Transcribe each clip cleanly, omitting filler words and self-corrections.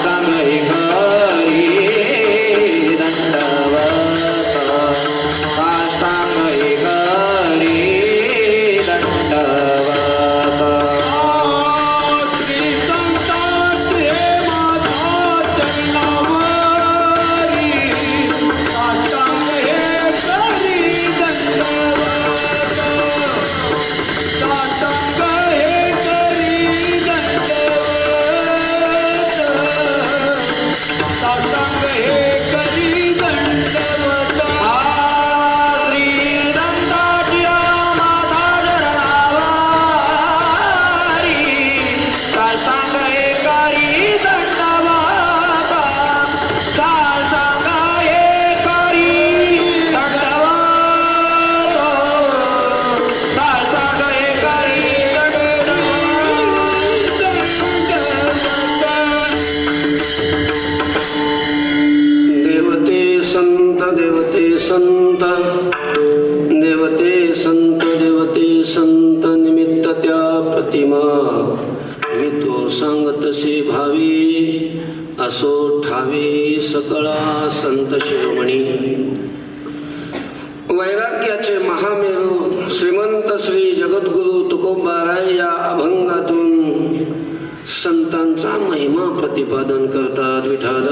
सांग संत देवते संत निमित्त त्या प्रतिमा मी तो सांगतसे भावी असो ठावे सकळा संत शिरोमणी. वैराग्याचे महामेरू श्रीमंत श्री जगद्गुरु तुकोबाराय या अभंगातून संतांचा महिमा प्रतिपादन करतात. विठाल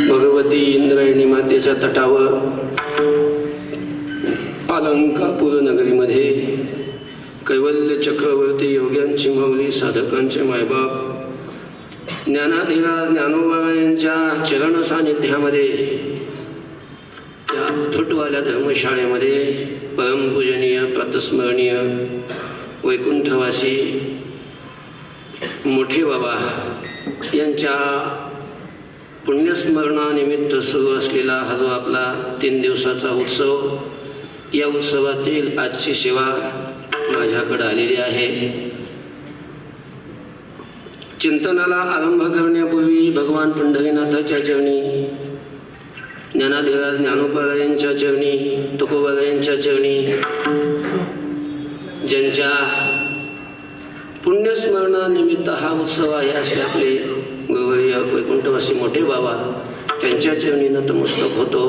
भगवती इंद्रायणी मातेच्या तटावर अलंकापूर नगरीमध्ये कैवल्य चक्रवर्ती योग्यांची माऊली साधकांचे मायबाप ज्ञानाधिराज ज्ञानोबा यांच्या चरण सानिध्यामध्ये त्या फुटवाल्या धर्मशाळेमध्ये परमपूजनीय प्रातस्मरणीय वैकुंठवासी मोठे बाबा यांच्या पुण्यस्मरणानिमित्त सुरू असलेला हा जो आपला 3 दिवसाचा उत्सव, या उत्सवातील आजची सेवा माझ्याकडे आलेली आहे. चिंतनाला आरंभ करण्यापूर्वी भगवान पंढरीनाथाच्या चरणी, ज्ञानाधिराज ज्ञानोबारायांच्या चरणी, तुकोबारायांच्या चरणी, ज्यांच्या पुण्यस्मरणानिमित्त हा उत्सव आहे असे आपले गुरुवर्य वैकुंठवासी मोठे बाबा, त्यांच्या चरणी नतमस्तक होतो.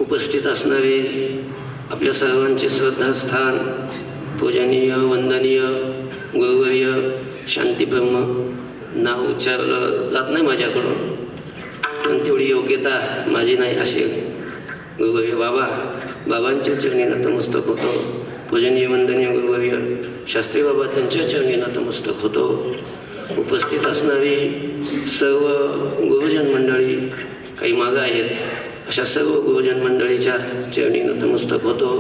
उपस्थित असणारे आपल्या सर्वांचे श्रद्धास्थान पूजनीय वंदनीय गुरुवर्य शांतीब्रह्म, नाव उच्चारलं जात नाही माझ्याकडून पण तेवढी योग्यता माझी नाही असे गुरुवर्य बाबांच्या चरणी नतमस्तक होतो. पूजनीय वंदनीय गुरुवर्य शास्त्री बाबा, त्यांच्या चरणी नतमस्तक होतो. उपस्थित असणारी सर्व गुरुजन मंडळी, काही मागं आहेत, अशा सर्व गुरुजन मंडळीच्या चरणी नतमस्तक होतो.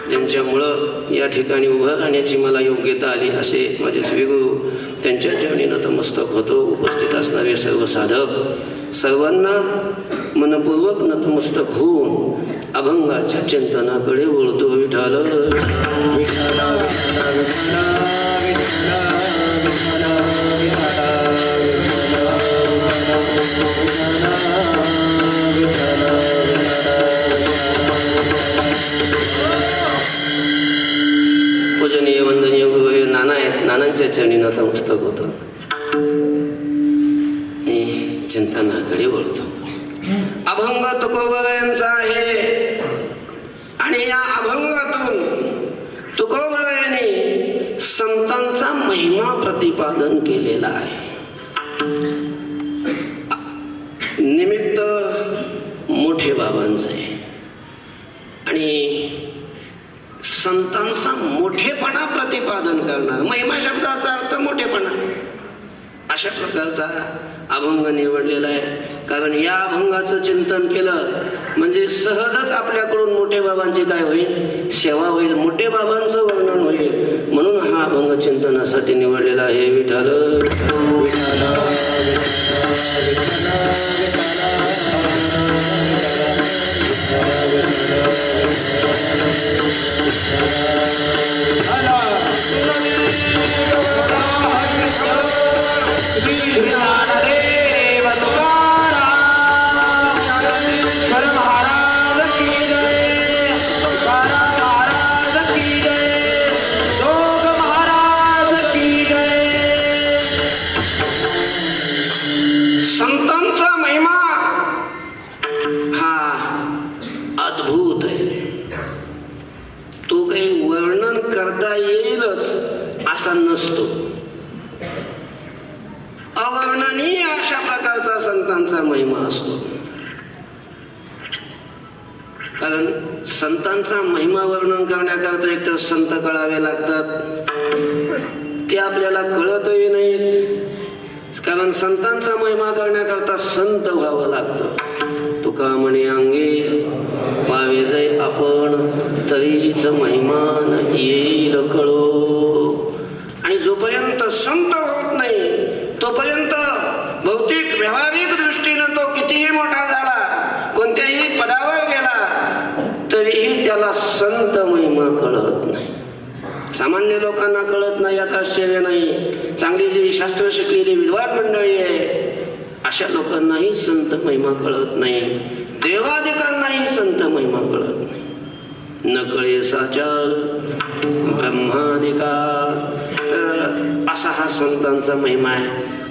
ज्यांच्यामुळं या ठिकाणी उभं राहण्याची मला योग्यता आली असे माझे श्रीगुरु, त्यांच्या चरणी नतमस्तक होतो. उपस्थित असणारे सर्व साधक, सर्वांना मनपूर्वक नतमस्तक होऊन अभंगाच्या चिंतनाकडे वळतो. विठाल पूजनीय वंदनीय गुरुवर्य नाना आहेत, नानांच्या चरणी नतमस्तक होतं. चिंतनाकडे वळतो. अभंग तुकोबारायांचा आहे आणि या अभंगातून तुकोबारायांनी संतांचा महिमा प्रतिपादन केलेला आहे. निमित्त मोठे बाबांचं आहे आणि संतांचा मोठेपणा प्रतिपादन करणार. महिमा शब्दाचा अर्थ मोठेपणा, अशा प्रकारचा अभंग निवडलेला आहे. कारण या अभंगाचं चिंतन केलं म्हणजे सहजच आपल्याकडून मोठे बाबांची काय होईल, सेवा होईल, मोठे बाबांचं वर्णन होईल. म्हणून हा अभंग चिंतनासाठी निवडलेला आहे. विठाल संतांचा महिमा हा अद्भुत आहे. तो काही वर्णन करता येईलच असा नसतो. अवर्णनीय अशा प्रकारचा संतांचा महिमा असतो. कारण संतांचा महिमा वर्णन करण्याकरता एकतर संत कळावे लागतात, ते आपल्याला कळतही नाहीत. कारण संतांचा महिमा करण्याकरता संत व्हावं लागतं. तुका म्हणे अंगे पावे जाई आपण तरीच महिमान येईल कळो. आणि जोपर्यंत संत होत नाही तोपर्यंत भौतिक व्यावहारिक दृष्टीनं तो कितीही मोठा झाला, कोणत्याही पदावर गेला, तरीही त्याला संत महिमा कळत नाही. सामान्य लोकांना कळत नाही यात आश्चर्य नाही. चांगली जी शास्त्र शिकलेली विद्वान मंडळी आहे अशा लोकांनाही संत महिमा कळत नाही. देवादिकांनाही संत महिमा कळत नाही. न कळे साचार ब्रह्मादिका, असा हा संतांचा महिमा आहे.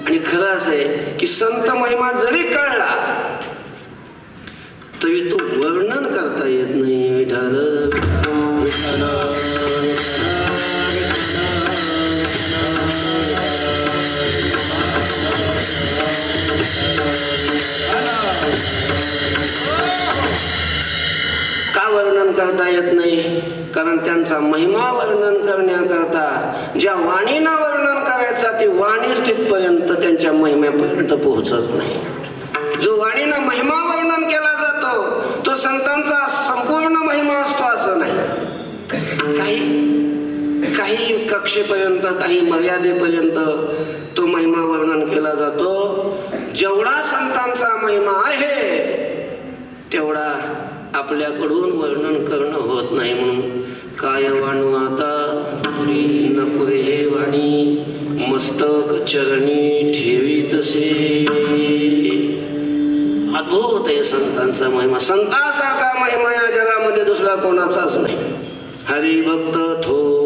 आणि खरं असं आहे की संत महिमा जरी कळला तरी तो वर्णन करता येत नाही. विठाल विठाल का वर्णन करता येत नाही? कारण त्यांचा महिमा वर्णन करण्याकरता ज्या वाणीनं वर्णन करायचा ती वाणीच तिथपर्यंत त्यांच्या महिम्यापर्यंत पोहोचत नाही. जो वाणीनं महिमा वर्णन केला जातो तो संतांचा संपूर्ण महिमा असतो असं नाही. काही कक्षेपर्यंत, काही मर्यादेपर्यंत तो महिमा वर्णन केला जातो. जेवढा संतांचा महिमा आहे तेवढा आपल्याकडून वर्णन करणं होत नाही. म्हणून काय वाणू आता न पुरे हे वाणी, मस्तक चरणी ठेवी तसे. अद्भुत आहे संतांचा महिमा. संतांसारखा महिमा या जगामध्ये दुसरा कोणाचाच नाही. हरिभक्त थोर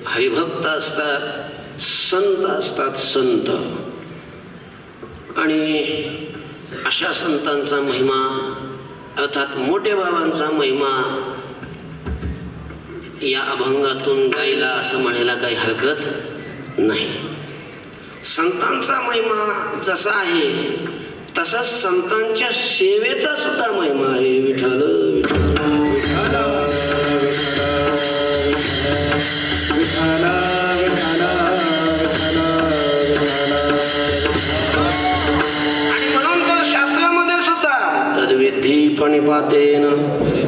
हरिभक्त असतात, संत असतात. संत आणि अशा संतांचा महिमा अर्थात मोठे बाबांचा महिमा या अभंगातून गायला असं म्हणायला काही हरकत नाही. संतांचा महिमा जसा आहे तसाच संतांच्या सेवेचा सुद्धा महिमा आहे. विठ्ठल विठ्ठल विठ्ठल विठ्ठल आणि म्हणून तर शास्त्रामध्ये सुद्धा तद्विधी प्रणिपातेन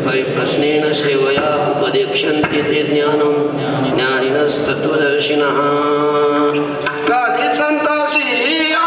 परिप्रश्नेन सेवया उपदेक्षन्ते ते ज्ञानं ज्ञानिनस्तत्त्वदर्शिनः. काले संतासी आ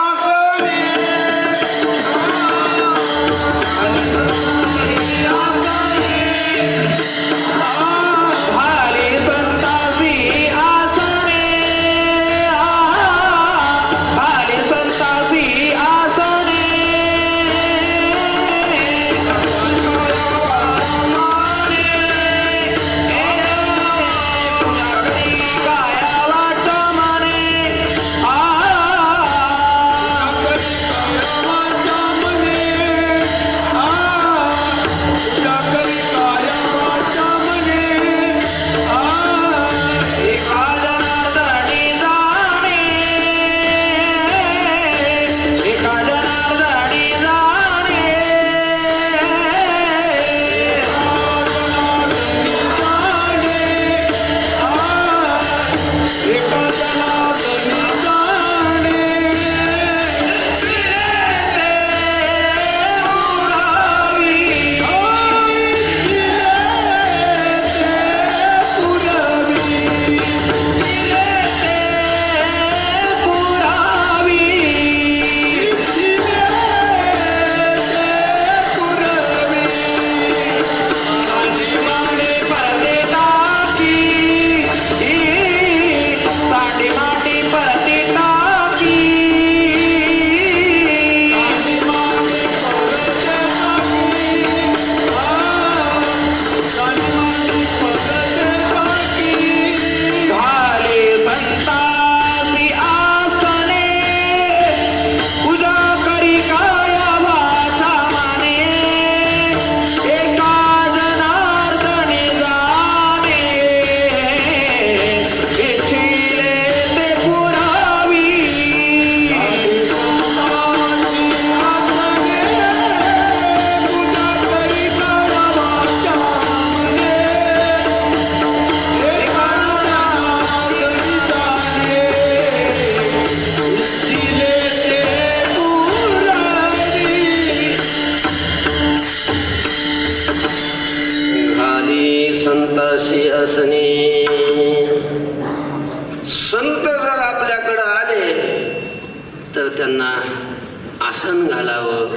संतासी आसने. संत जर आपल्याकडं आले तर त्यांना आसन घालावं,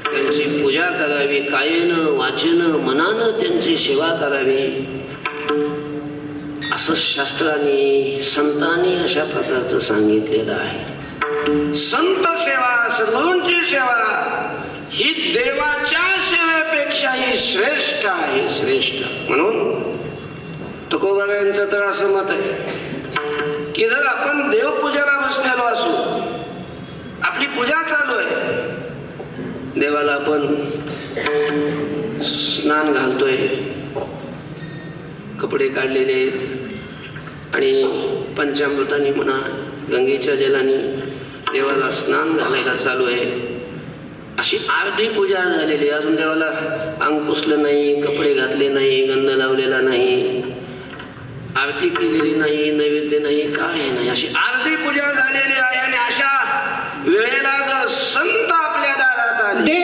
त्यांची पूजा करावी, कायेनं वाचेनं मनानं त्यांची सेवा करावी, असं शास्त्रांनी संतांनी अशा प्रकारचं सांगितलेलं आहे. संत सेवा, सद्गुरूंची सेवा ही देवाच्या सेवेपेक्षाही श्रेष्ठ आहे, श्रेष्ठ. म्हणून तुकोबाबांचं तर असं मत आहे की जर आपण देवपूजेला बसलेलो असू, आपली पूजा चालू आहे, देवाला आपण स्नान घालतोय, कपडे काढलेले आहेत आणि पंचामृतांनी म्हणा गंगेच्या जलाने देवाला स्नान घालायला चालू आहे, अशी अर्धी पूजा झालेली, अजून देवाला अंग पुसलं नाही, कपडे घातले नाही, गंध लावलेला नाही, आरती केलेली नाही, नैवेद्य नाही, काय नाही, अशी अर्धी पूजा झालेली आहे. आणि अशा वेळेला जर संत आपल्या दारात आले,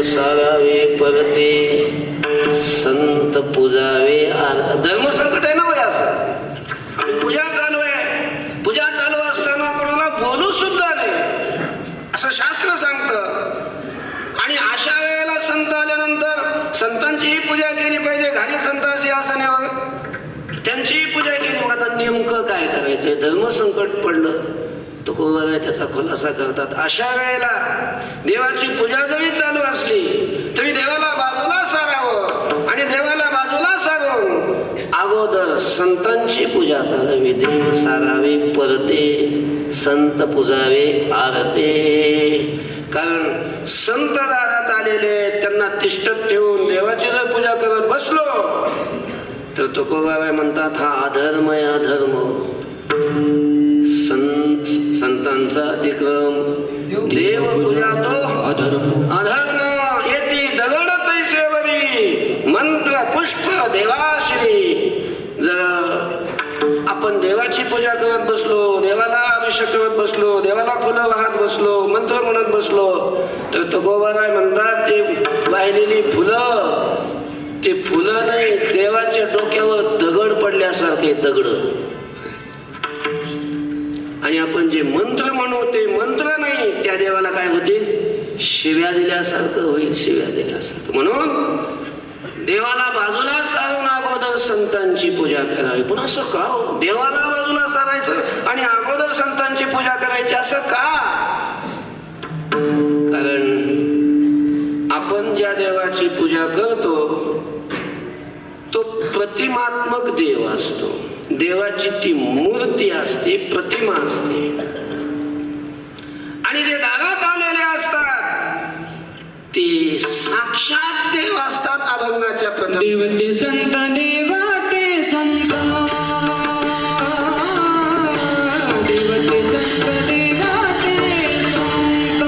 सारावे परते संत पूजावे. धर्मसंकट आहे ना वय, असं पूजा चालू आहे, पूजा चालू असताना कोणाला बोलू सुद्धा नाही असं शास्त्र सांगतं. आणि अशा वेळेला संत आल्यानंतर संतांचीही पूजा केली पाहिजे, घाली संतांची आसनावर त्यांचीही पूजा केली. मग आता नेमकं काय करायचंय? धर्मसंकट पडलं. तुकोबाबा त्याचा खुलासा करतात. अशा वेळेला देवाची पूजा जरी चालू असली तरी देवाला बाजूला सारावं आणि देवाला बाजूला सारून अगोदर संतांची पूजा करावी. देव सारावे परते संत पूजावे आरते. कारण संत दारात आलेले त्यांना तिष्ठत ठेवून देवाची जर पूजा करत बसलो तर तुकोबाबा म्हणतात हा अधर्म आहे, अधर्म. संतांचा अतिक्रम, देव पूजा तो अधर्म. अधर्म येती दगड तैसेवरी मंत्र पुष्प देवाश्री. जर आपण देवाची पूजा करत बसलो, देवाला अभिषेक करत बसलो, देवाला फुलं वाहत बसलो, मंत्र म्हणत बसलो तर तुकोबाबाई म्हणतात ते वाहिलेली फुलं, ते फुलं नाही, देवाच्या डोक्यावर दगड पडल्यासारखे दगड. आणि आपण जे मंत्र म्हणू ते मंत्र नाही, त्या देवाला काय होतील? शिव्या दिल्यासारखं होईल, शिव्या दिल्यासारखं. म्हणून देवाला बाजूला सारून अगोदर संतांची पूजा करावी. पण असं का? देवाला बाजूला सारायचं आणि अगोदर संतांची पूजा करायची असं का? कारण आपण ज्या देवाची पूजा करतो तो प्रतिमात्मक देव असतो. देवाची ती मूर्ती असते, प्रतिमा असते. आणि जे दारात आलेले असतात ते साक्षात देव असतात. अभंगाच्या प्रथम देवते संत, देवाचे संत, देवते संत, देवाचे संत.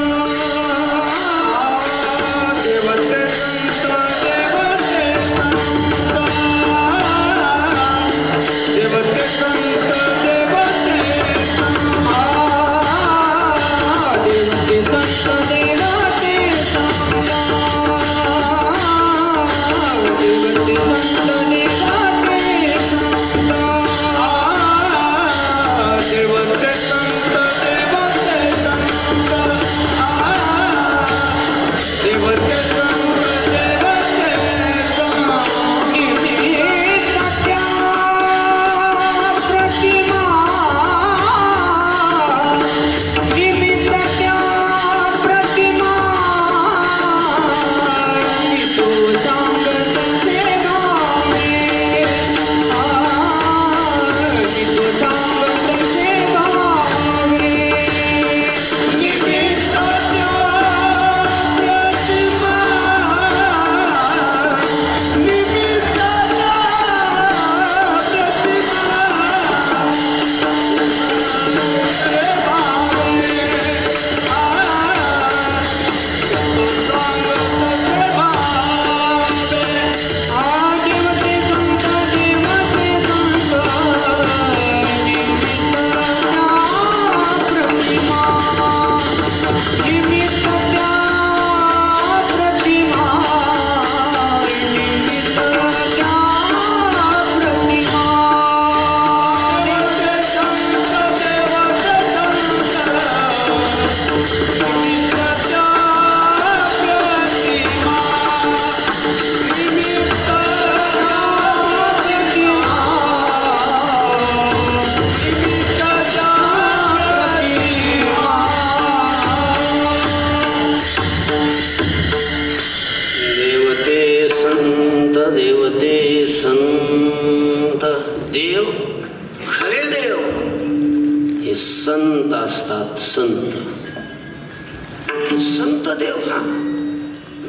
संत देव, हा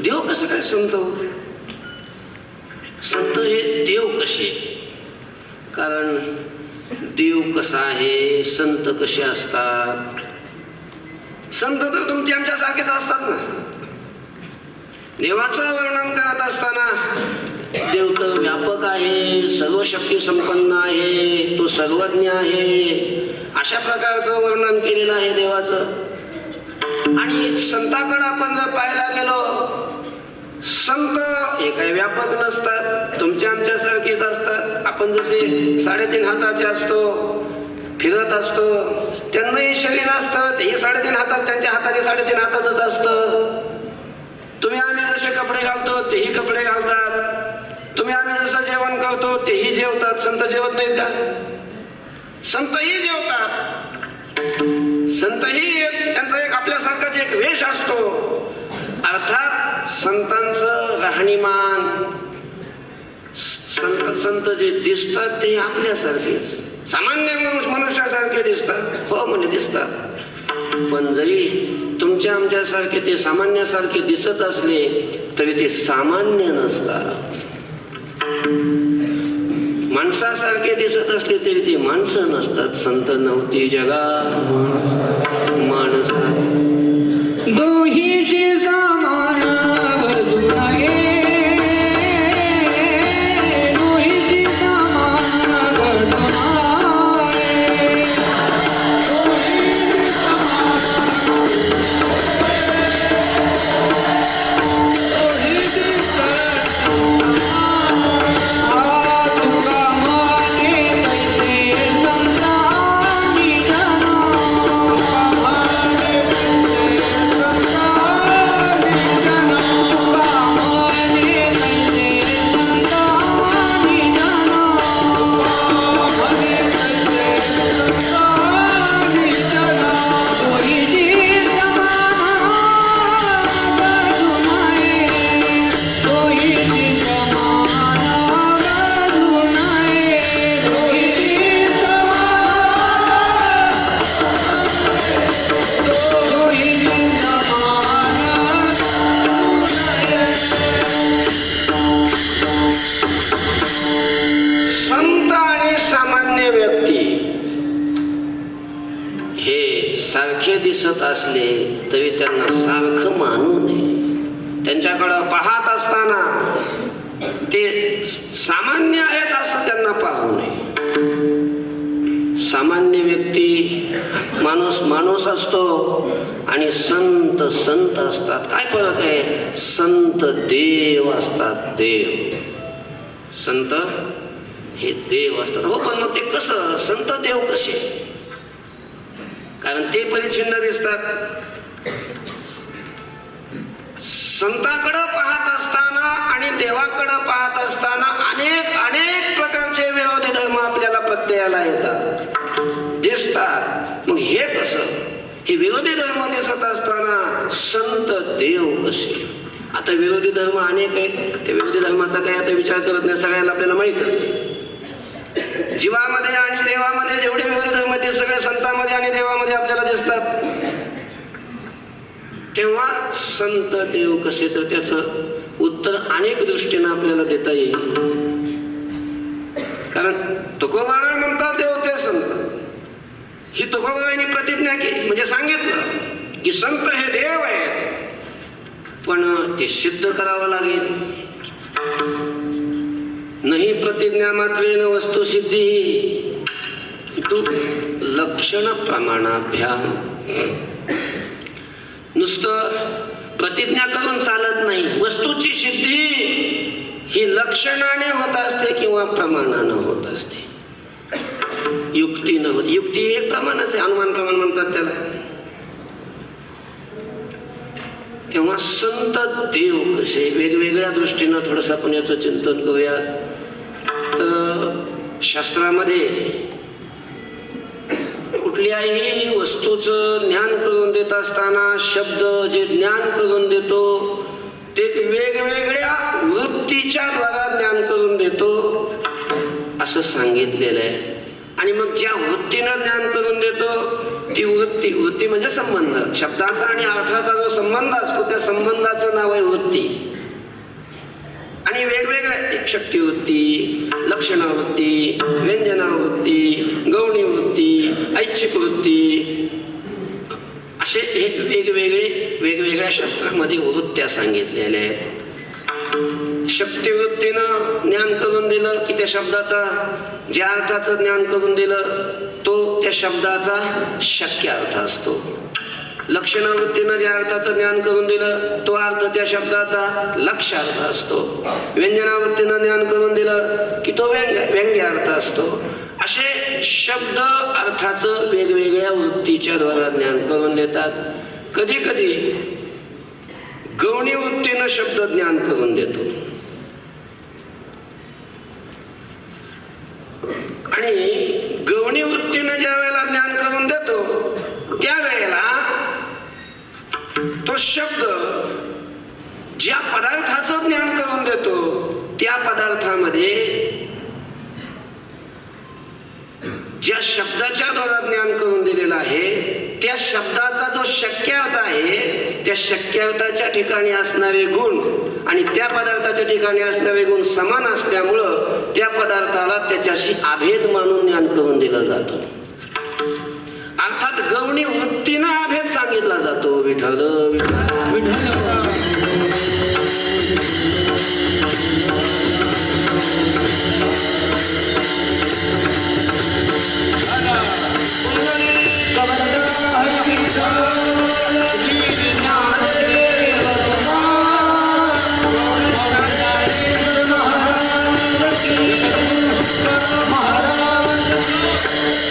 देव कसं काय संत? संत हे देव कसे? कारण देव कसा आहे, संत कसे असतात? संत तर तुमचे आमच्यासारखेच असतात ना. देवाचं वर्णन करत असताना देव तर व्यापक आहे, सर्व शक्ती संपन्न आहे, तो सर्वज्ञ आहे, अशा प्रकारचं वर्णन केलेलं आहे देवाचं. आणि संताकडे आपण जर पाहायला गेलो, संत हे काही व्यापक नसतात, तुमच्या आमच्यासारखीच असतात. आपण जसे 3.5 हाताचे असतो, फिरत असतो, त्यांनाही शरीर असतं, तेही 3.5 हातात, त्यांच्या हाताने 3.5 हाताचंच असतं. तुम्ही आम्ही जसे कपडे घालतो तेही कपडे घालतात, तुम्ही आम्ही जसं जेवण करतो तेही जेवतात. संत जेवत नाहीत का? संतही जेवतात. संतही त्यांचा एक आपल्यासारखाच एक वेश असतो. अर्थात संतांचं राहणीमान, संत जे दिसतात ते आपल्यासारखेच, सामान्य मनुष्यासारखे दिसतात. हो म्हणजे दिसतात, पण जरी तुमच्या आमच्यासारखे ते सामान्यासारखे दिसत असले तरी ते सामान्य नसतात. माणसासारखे दिसत असले तरी ते माणसं नसतात. संत नव्हती जगा माणसा, दोहीशी समान वधू आहे, दोहीशी समान वधू आहे, दोहीशी समान, दोहीशी समान. तुका माने तैसे संतांनी जनो, तुका माने तैसे संतांनी जनो, तुका माने तैसे संतांनी जनो, तुका माने तैसे संतांनी जनो. दोहीशी समान वधू आहे, दोहीशी समान वधू आहे, दोहीशी समान, दोहीशी समान संत आणि सामान्य व्यक्ती हे सारखे दिसत असले तरी त्यांना सारखं मानू नये. त्यांच्याकडं पाहत असताना ते सामान्य आहेत असं त्यांना पाहू नये. सामान्य व्यक्ती माणूस माणूस असतो आणि संत संत असतात. काय फरक आहे? संत देव असतात, देव. संत हे देव असतात. हो, पण मग ते कसं? संत देव कसे? कारण ते परिच्छिन्न दिसतात. संताकडं पाहत असताना आणि देवाकडं पाहत असताना अनेक अनेक प्रकारचे विरोधी धर्म आपल्याला प्रत्ययाला येतात, दिसतात. मग हे कसं? हे विरोधी धर्म दिसत असताना संत देव कसे? आता विरोधी धर्म अनेक आहेत, त्या विरोधी धर्माचा काय आता विचार करत नाही, सगळ्यांना आपल्याला माहीतच आहे. जीवामध्ये आणि देवामध्ये जेवढे विरोधी धर्म ते सगळे संतांमध्ये आणि देवामध्ये आपल्याला दिसतात. तेव्हा संत देव कसे? तर त्याचं उत्तर अनेक दृष्टीनं आपल्याला देता येईल. कारण तुकोबाराय म्हणतात देव ते संत. ही तुकोबारायांनी प्रतिज्ञा केली, म्हणजे सांगितलं की संत हे देव आहेत, पण ते सिद्ध करावं लागेल. नाही प्रतिज्ञा मात्रेन वस्तुसिद्धी तू लक्षण प्रमाणाभ्याम. नुसतं प्रतिज्ञा करून चालत नाही. वस्तूची सिद्धी ही लक्षणाने होत असते किंवा प्रमाणानं होत असते, युक्तीनं होत. युक्ती हे प्रमाणच आहे, अनुमान प्रमाण म्हणतात त्याला. तेव्हा संत देव कसे? वेगवेगळ्या दृष्टीनं थोडंसं आपण याचं चिंतन करूयात. तर शास्त्रामध्ये कुठल्याही वस्तूचं ज्ञान करून देत असताना शब्द जे ज्ञान करून देतो ते वेगवेगळ्या वृत्तीच्या द्वारा ज्ञान करून देतो असं सांगितलेलं आहे. आणि मग ज्या वृत्तीनं ज्ञान करून देतो ती वृत्ती म्हणजे संबंध. शब्दाचा आणि अर्थाचा जो संबंध असतो त्या संबंधाचं नाव आहे वृत्ती. आणि वेगवेगळ्या शक्तिवृत्ती, लक्षणावृत्ती, व्यंजनावृत्ती, गौणी वृत्ती, ऐच्छिक वृत्ती असे हे वेगवेगळ्या शास्त्रामध्ये वृत्त्या सांगितलेल्या आहेत. शक्तिवृत्तीनं ज्ञान करून दिलं की त्या शब्दाचा ज्या अर्थाचं ज्ञान करून दिलं तो त्या शब्दाचा शक्य अर्थ असतो. लक्षणावृत्तीनं ज्या अर्थाचं ज्ञान करून दिलं तो अर्थ त्या शब्दाचा लक्ष्य अर्थ असतो. व्यंजनावृत्तीनं ज्ञान करून दिलं की तो व्यंग्य अर्थ असतो. असे शब्द अर्थाचं वेगवेगळ्या वृत्तीच्या द्वारा ज्ञान करून देतात. कधी कधी गौणी वृत्तीनं शब्द ज्ञान करून देतो. आणि गौणी वृत्तीनं ज्या वेळेला ज्ञान करून देतो त्यावेळेला तो शब्द ज्या पदार्थाचं ज्ञान करून देतो त्या पदार्थामध्ये ज्या शब्दाच्या द्वारा ज्ञान करून दिलेला आहे त्या शब्दाचा जो शक्यार्थ आहे त्या शक्यार्थाच्या ठिकाणी असणारे गुण आणि त्या पदार्थाच्या ठिकाणी असणारे गुण समान असल्यामुळं त्या पदार्थाला त्याच्याशी अभेद मानून ज्ञान करून दिलं जातं. अर्थात गौणी वृत्तीनं अभेद सांगितला जातो. विठ्ठल विठ्ठल विठ्ठल.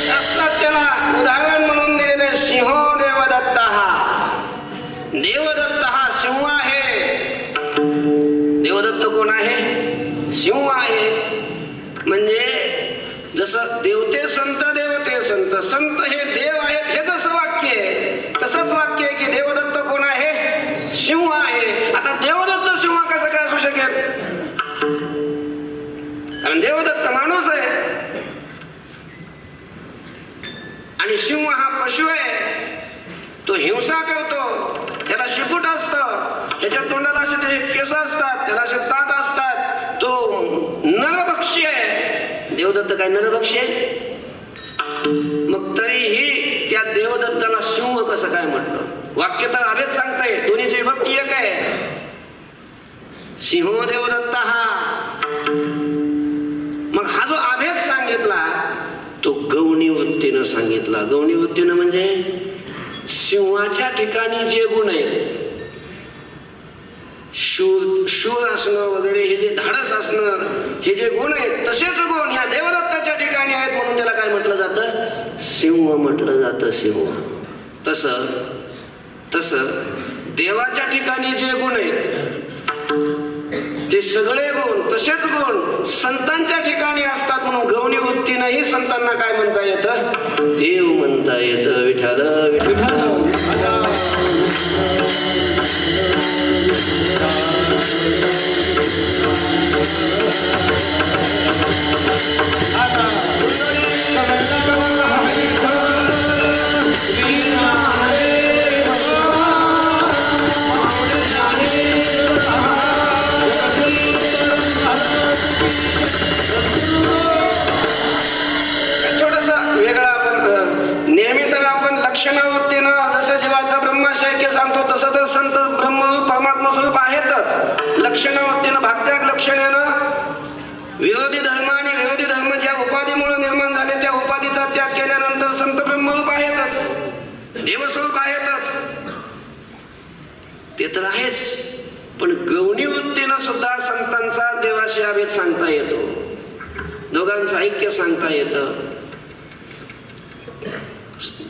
शास्त्रात त्याला उदाहरण म्हणून दिलेले सिंह देवदत्त हा सिंह आहे. देवदत्त कोण आहे? सिंह आहे. म्हणजे जसं देवते संत देवते संत संत हे देव आहेत हे जसं वाक्य आहे तसंच वाक्य आहे की देवदत्त कोण आहे? सिंह आहे. आता देवदत्त सिंह कसं काय असू शकेल? कारण देवदत्त माणूस आहे आणि सिंह हा पशु आहे. तो हिंसा करतो. त्याला शिपूट असतं. त्याच्या तोंडाला असे ते केस असतात. त्याला असे दात असतात. तो नरभक्षी आहे. देवदत्त काय नरभक्षी आहे? मग तरीही त्या देवदत्ताला सिंह कसं काय म्हटलं? वाक्य तर अभेद सांगताय. दोन्हीची विभक्ती एक आहे. सिंह देवदत्त हा. मग हा जो अभेद सांगितला तो गौणी वृत्तीनं सांगितला. गौणी वृत्तीनं म्हणजे सिंहाच्या ठिकाणी जे गुण आहेत शूर असणं वगैरे हे जे धाडस असणं हे जे गुण आहेत तसेच गुण या देवदत्ताच्या ठिकाणी आहेत म्हणून त्याला काय म्हटलं जातं? सिंह म्हटलं जातं. सिंह. तसं देवाच्या ठिकाणी जे गुण आहेत ते सगळे गुण तसेच गुण संतांच्या ठिकाणी असतात म्हणून गौणी वृत्तीनंही संतांना काय म्हणता येतं? देव म्हणता येतं. विठ्ठल विठ्ठल. लक्षणावृत्तीनं जसं जीवाचा ब्रह्मशैक्य सांगतो तसं तर संत ब्रह्मरूप परमात्मा स्वरूप आहेतच. लक्षणावृत्तीनं भागत्याग लक्षणेनं विरोधी धर्म आणि विरोधी धर्म ज्या उपाधीमुळे निर्माण झाले त्या उपाधीचा त्याग केल्यानंतर संत ब्रह्मरूप आहेतच. देवस्वरूप आहेतच. ते तर आहेच. पण गौणी वृत्तीनं सुद्धा संतांचा देवाशी अभेद सांगता येतो. दोघांचं ऐक्य सांगता येतं.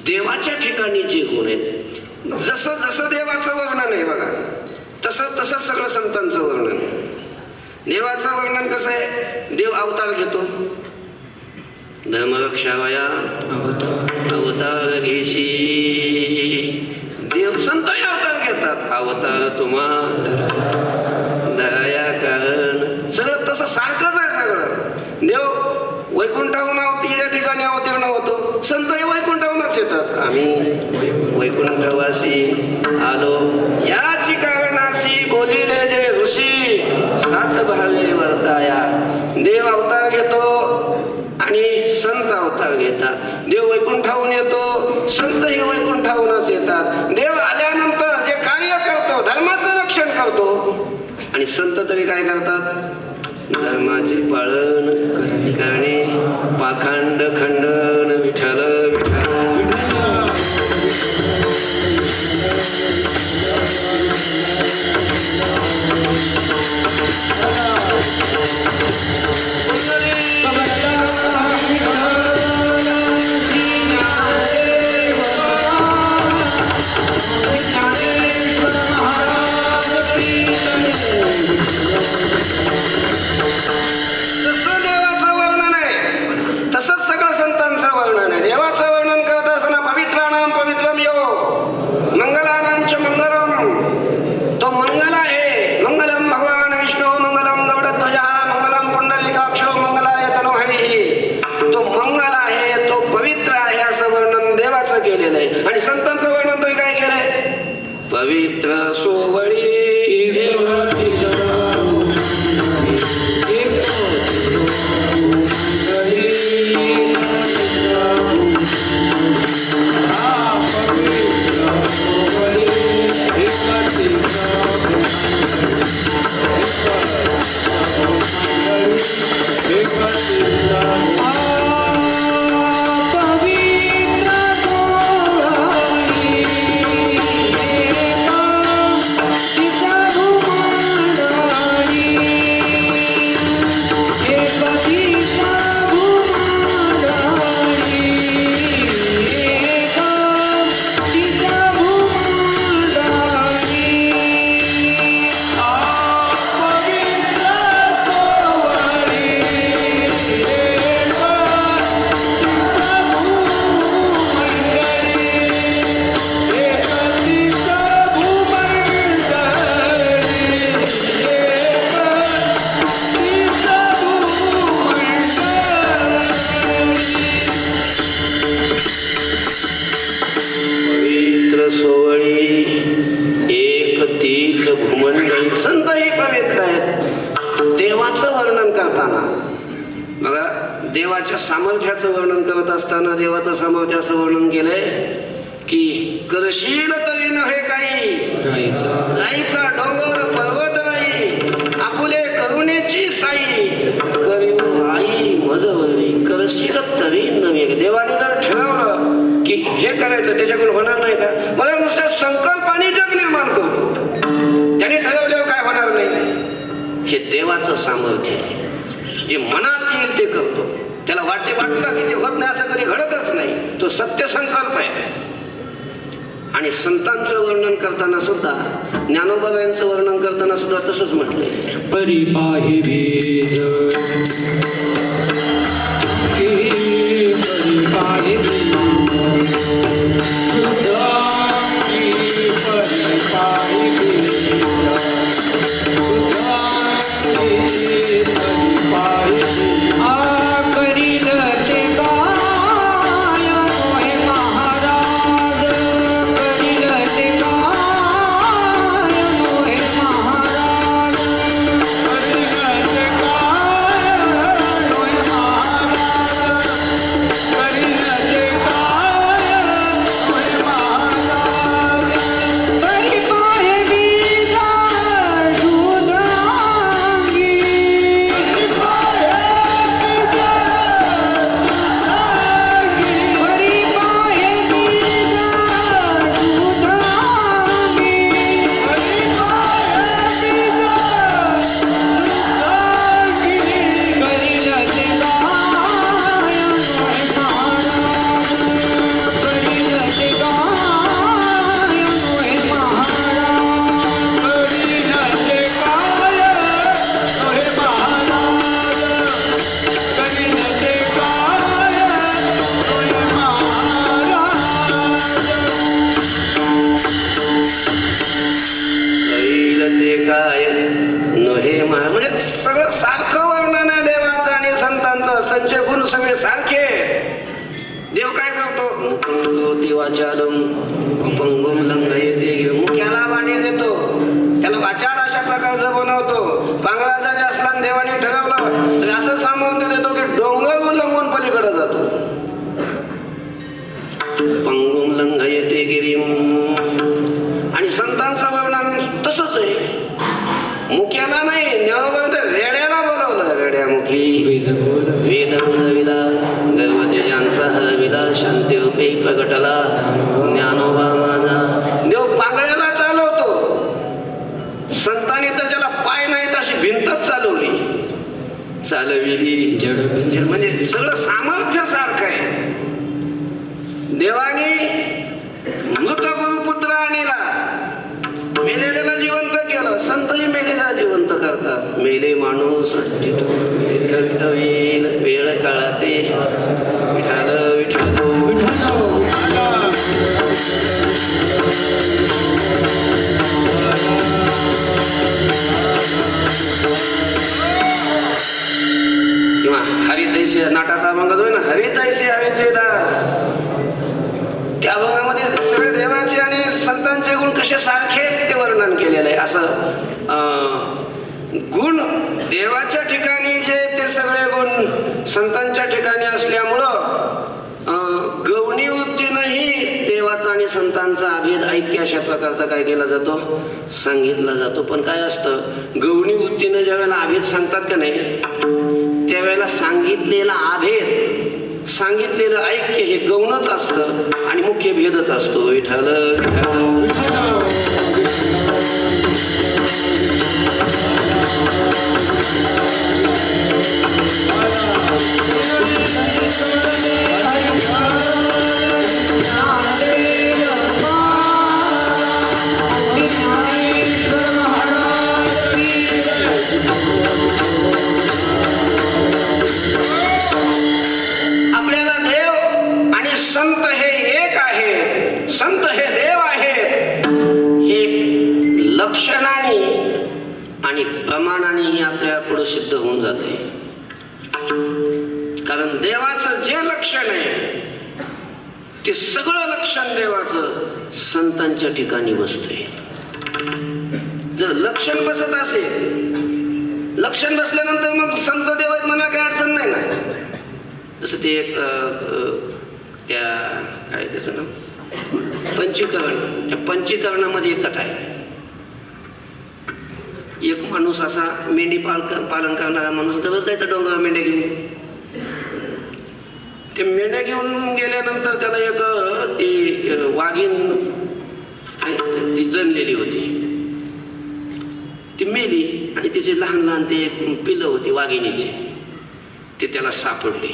देवाच्या ठिकाणी जे गुण आहेत जसं जसं देवाचं वर्णन आहे बघा तसं सगळं संतांचं वर्णन. देवाचं वर्णन कसं आहे? देव अवतार घेतो. धर्मरक्षावया अवतार घेशी. देव संतही अवतार घेतात. अवतार तुम्हा दया कारण. सगळं तसं सारखंच आहे. सगळं देव वैकुंठाहून या ठिकाणी अवतीर्ण संतही वैकुंठाहूनच येतात. आम्ही वैकुंठवासी आलो याची कारणाशी बोलिले जे ऋषी साच भावे वर्ताया. देव अवतार घेतो आणि संत अवतार घेतात. देव वैकुंठाहून येतो, संतही वैकुंठाहूनच येतात. देव आल्यानंतर जे कार्य करतो धर्माचं रक्षण करतो आणि संत तरी काय करतात? धर्माचे पालन करणे. पाखंड खंडन विठ्ठल विठ्ठल. जसं देवाचं वर्णन आहे तसंच सगळं संतांचं वर्णन आहे. देवाचं वर्णन करत असताना पवित्राणाम पवित्रम यो मंगलानांच मंगलम. तो मंगल आहे. मंगलम भगवान विष्णू मंगलम गौडध्वजा मंगलम पुंडलिकाक्ष मंगलाय तनोहरी. तो मंगल आहे, तो पवित्र आहे असं वर्णन देवाचं केलेलं आहे. आणि संतांचं वर्णन तरी काय केलंय? पवित्र सोवळी देवाच्या सामर्थ्याचं वर्णन करत असताना देवाचं सामर्थ्य असं वर्णन केलंय की करशील तरी नव्हे काही राईचा डोंगर पर्वत नाही आपुले करुणेची साई करीव आई मजवरी करशील तरी नव्हे. देवाने जर ठरवलं की हे करायचं त्याच्याकडून होणार नाही का? मला नुसत्या संकल्पाने जग निर्माण करतो. त्याने ठरवल्यावर काय होणार नाही? हे देवाचं सामर्थ्य आहे. जे मनात येईल ते करतो. त्याला वाटलं की ते होत नाही असं कधी घडतच नाही. तो सत्य संकल्प आहे. आणि संतांचं वर्णन करताना सुद्धा ज्ञानोबा यांचं वर्णन करताना सुद्धा तसंच म्हटलंय. परिपाहि बीज परिपाहि आणि संतांचं वर्णन तसंच आहे. मुख्याला नाही, ज्ञानोबा रेड्याला बोलवलं. रेड्यामुखी वेद बोलविला, गर्वतेजांचा हलविला, शांती रूपे प्रगटला ज्ञानोबा माझा. देव पांगळ्याला चालवतो, संतांनी तर ज्याला पाय नाहीत अशी भिंतच चालवली, चालविली. म्हणजे सगळं सामर्थ्य सारखं आहे. देवाने मृत गुरुपुत्र आणला, मेलेल्याला जिवंत केलं. संतही मेलेला जिवंत करतात. मेले माणूस तिथं येईल वेळ काळाते. विठाल विठाल किंवा हरितैसे नाटाचा अभंग जो आहे ना, हरितैसे हरीचे दास, त्या अभंगामध्ये सगळे देवाचे आणि संतांचे गुण कसे सारखे ते वर्णन केलेलं आहे. असं गुण देवाच्या ठिकाणी जे ते सगळे गुण संतांच्या ठिकाणी असल्यामुळं गवणी वृत्तीनंही देवाचा आणि संतांचा अभेद ऐक्य अशा प्रकारचा काय केला जातो, सांगितला जातो. पण काय असतं, गवणी वृत्तीनं ज्या वेळेला अभेद सांगतात का नाही, त्यावेळेला सांगितलेला अभेद, सांगितलेलं ऐक्य हे गौणच असतं आणि मुख्य भेदच असतो. विठाल आपल्याला देव आणि संत हे एक आहे, संत हे देव आहेत, हे लक्षणाने आणि प्रमाणानेही आपल्या पुढे सिद्ध होऊन जाते. कारण देवाचं जे लक्षण आहे ते सगळं लक्षण देवाचं संतांच्या ठिकाणी बसते. जर लक्षण बसत असेल, लक्षण बसल्यानंतर मग संत देव आहेत म्हणा काही अडचण नाही ना. जसं ते एक त्या काय त्याचं नाव पंचीकरण, त्या पंचीकरणामध्ये एक कथा आहे. एक माणूस असा मेंढी पालन करणारा माणूस दररोज जायचा डोंगर मेंढ्या घेऊन. ते मेंढ्या घेऊन गेल्यानंतर त्याला एक ती वाघीण ती जणलेली होती, ती मेली आणि तिचे लहान लहान ते पिल्लं होती वाघिणीची, ते त्याला सापडले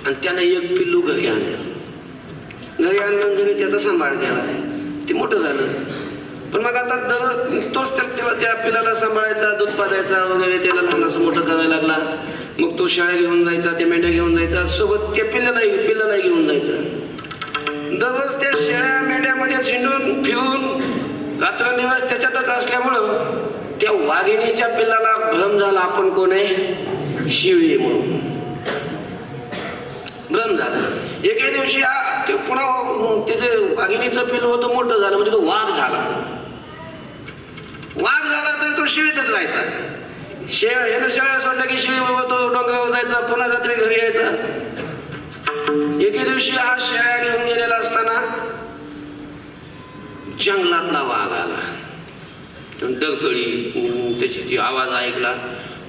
आणि त्यानं एक पिल्लू घरी आणलं. घरी त्याचा सांभाळ केला, ते मोठं झालं. पण मग आता दररोज तोच त्याला त्या पिल्लाला सांभाळायचा, दूध पाजायचा वगैरे, त्याला लहान असं मोठं करायला लागला. मग तो शेळ्या घेऊन जायचा, ते मेंढ्या घेऊन जायचा, सोबत त्या पिल्लालाही घेऊन जायचा. दररोज त्या शेळ्या मेंढ्यामध्ये झिंडून फिरून रात्रंदिवस त्याच्यातच असल्यामुळं त्या वाघिणीच्या पिल्लाला भ्रम झाला, आपण कोण आहे, शिवी म्हणून भ्रम झाला. एके दिवशी ते पुन्हा त्याचं वाघिणीचं पिल्लू होतं, मोठं झालं म्हणजे तो वाघ झाला. वाघ झाला तर तो शिवीतच राहायचा. ह्यानं शेळ्या सोडल्या की शिवी बाबा तो डोंगरावर जायचा, पुन्हा रात्री घरी यायचा. एके दिवशी हा शेळ्या घेऊन गेलेला असताना जंगलातला वाघ आला. डगळी त्याची ती आवाज ऐकला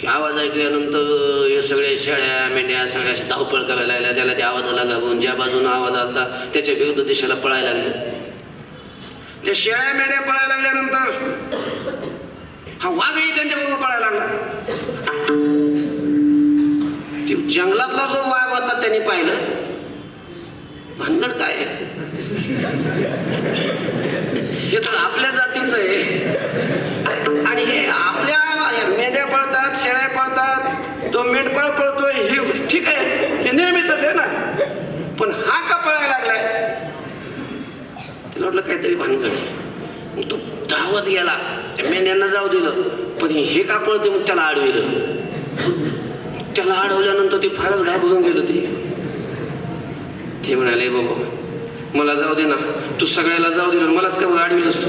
की आवाज ऐकल्यानंतर हे सगळे शेळ्या मेंढ्या सगळ्या धावपळ करायला लागल्या. त्याला त्या आवाजाला घाबरून ज्या बाजूने आवाज आला त्याच्या विरुद्ध दिशेला पळायला लागले. त्या शेळ्या मेंढ्या पळायला लागल्यानंतर हा वाघही त्यांच्याबरोबर पळायला लागला. जंगलातला जो वाघ होता त्यांनी पाहिलं, भानगड काय हे तर आपल्या जातीचं आहे आणि हे आपल्या मेंढ्या पळतात, शेळ्या पळतात, तो मेंढपाळ पळतोय, हे ठीक आहे, हे नेहमीच आहे ना, पण हा का पळायला लागलाय? त्याला वाटलं काहीतरी भानगड आहे. मग तो धावत गेला, त्या मेंढ्यांना जाऊ दिलं, पण हे का पळते, मग त्याला अडविलं. त्याला अडवल्यानंतर ते फारच घाबरून गेलं. ते म्हणाले, बाबा मला जाऊ दे ना, तू सगळ्याला जाऊ दे ना, मलाच का अडविलंस तू,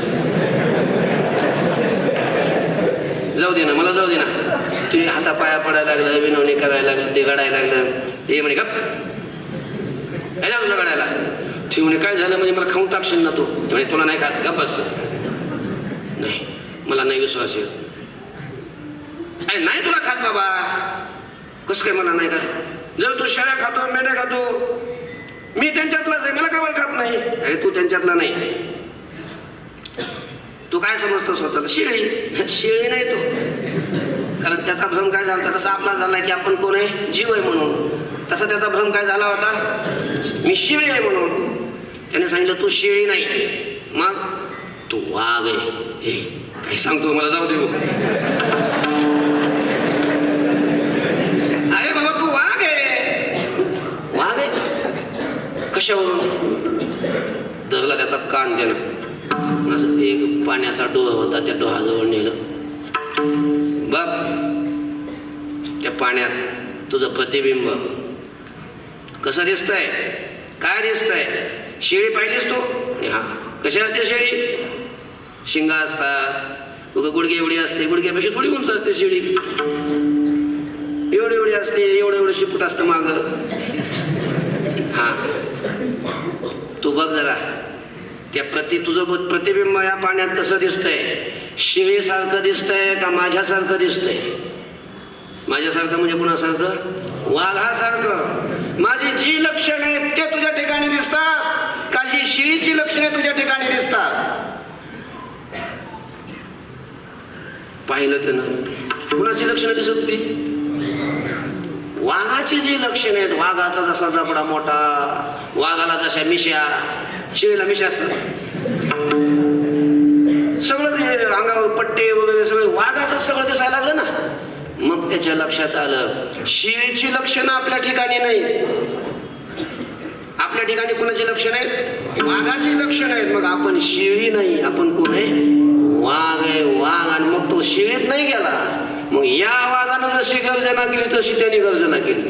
जाऊ दे ना, मला जाऊ दे ना. ते हातापाया पडायला लागलं, विनवणी करायला लागलं, ते गडायला लागलं. हे म्हणे का गडायला, ते म्हणे काय झालं म्हणजे मला खाऊन टाकशील ना तू म्हणजे तुला नाही खात का बसतो नाही मला नाही विश्वास येत अरे नाही तुला खात बाबा कसं काय मला नाही खात जर तू शेळ्या खातो मेंढ्या खातो मी त्यांच्यातलाच आहे मला का बरं खात नाही अरे तू त्यांच्यातला नाही तू काय समजतो स्वतःला शेळी शेळी नाही तो कारण त्याचा भ्रम काय झाला तसा आपला झाला की आपण कोण आहे जीव आहे म्हणून तसा त्याचा भ्रम काय झाला होता मी शेळी आहे म्हणून त्याने सांगितलं तू शेळी नाही मग तू वाघ आहे हे काही सांगतो मला जाऊ दे अरे बाबा तू वाघ आहे कशावरून धरला त्याचा कान देणं असं एक पाण्याचा डोह होता त्या डोहाजवळ नेलं बघ त्या पाण्यात तुझं प्रतिबिंब कसं दिसतंय काय दिसतंय शेळी पाहिलीस तू हा कशी असते शेळी शिंगा असतात उगा गुडघे एवढी असते गुडघ्यापेक्षा थोडी उंच असते शेळी एवढी असते एवढं शिपूट असतं माग हा तू बघ जरा त्या तुझं प्रतिबिंब या पाण्यात कसं दिसतंय शेळीसारखं दिसतंय का माझ्यासारखं दिसतंय माझ्यासारखं म्हणजे कुणासारखं वाघासारखं माझी जी लक्षणं आहेत ते तुझ्या ठिकाणी दिसतात का जी शेळीची लक्षणे तुझ्या ठिकाणी दिसतात पाहिलं तर ना कुणाची लक्षणं दिसत होती वाघाची जी लक्षणे आहेत वाघाचा जसा जबडा मोठा वाघाला जशा मिश्या शेळीला मिश्या असतात सगळं अंगावर पट्टे वगैरे सगळं वाघाचं सगळं दिसायला लागलं ना मग त्याच्या लक्षात आलं शेळीची लक्षणं आपल्या ठिकाणी नाही आपल्या ठिकाणी कोणाची लक्षणं आहेत वाघाची लक्षणं आहेत मग आपण शेळी नाही आपण कोण आहे वाघ आहे वाघ आणि मग तो शेळीत नाही गेला मग या वाघानं जशी गर्जना केली तशी त्यांनी गर्जना केली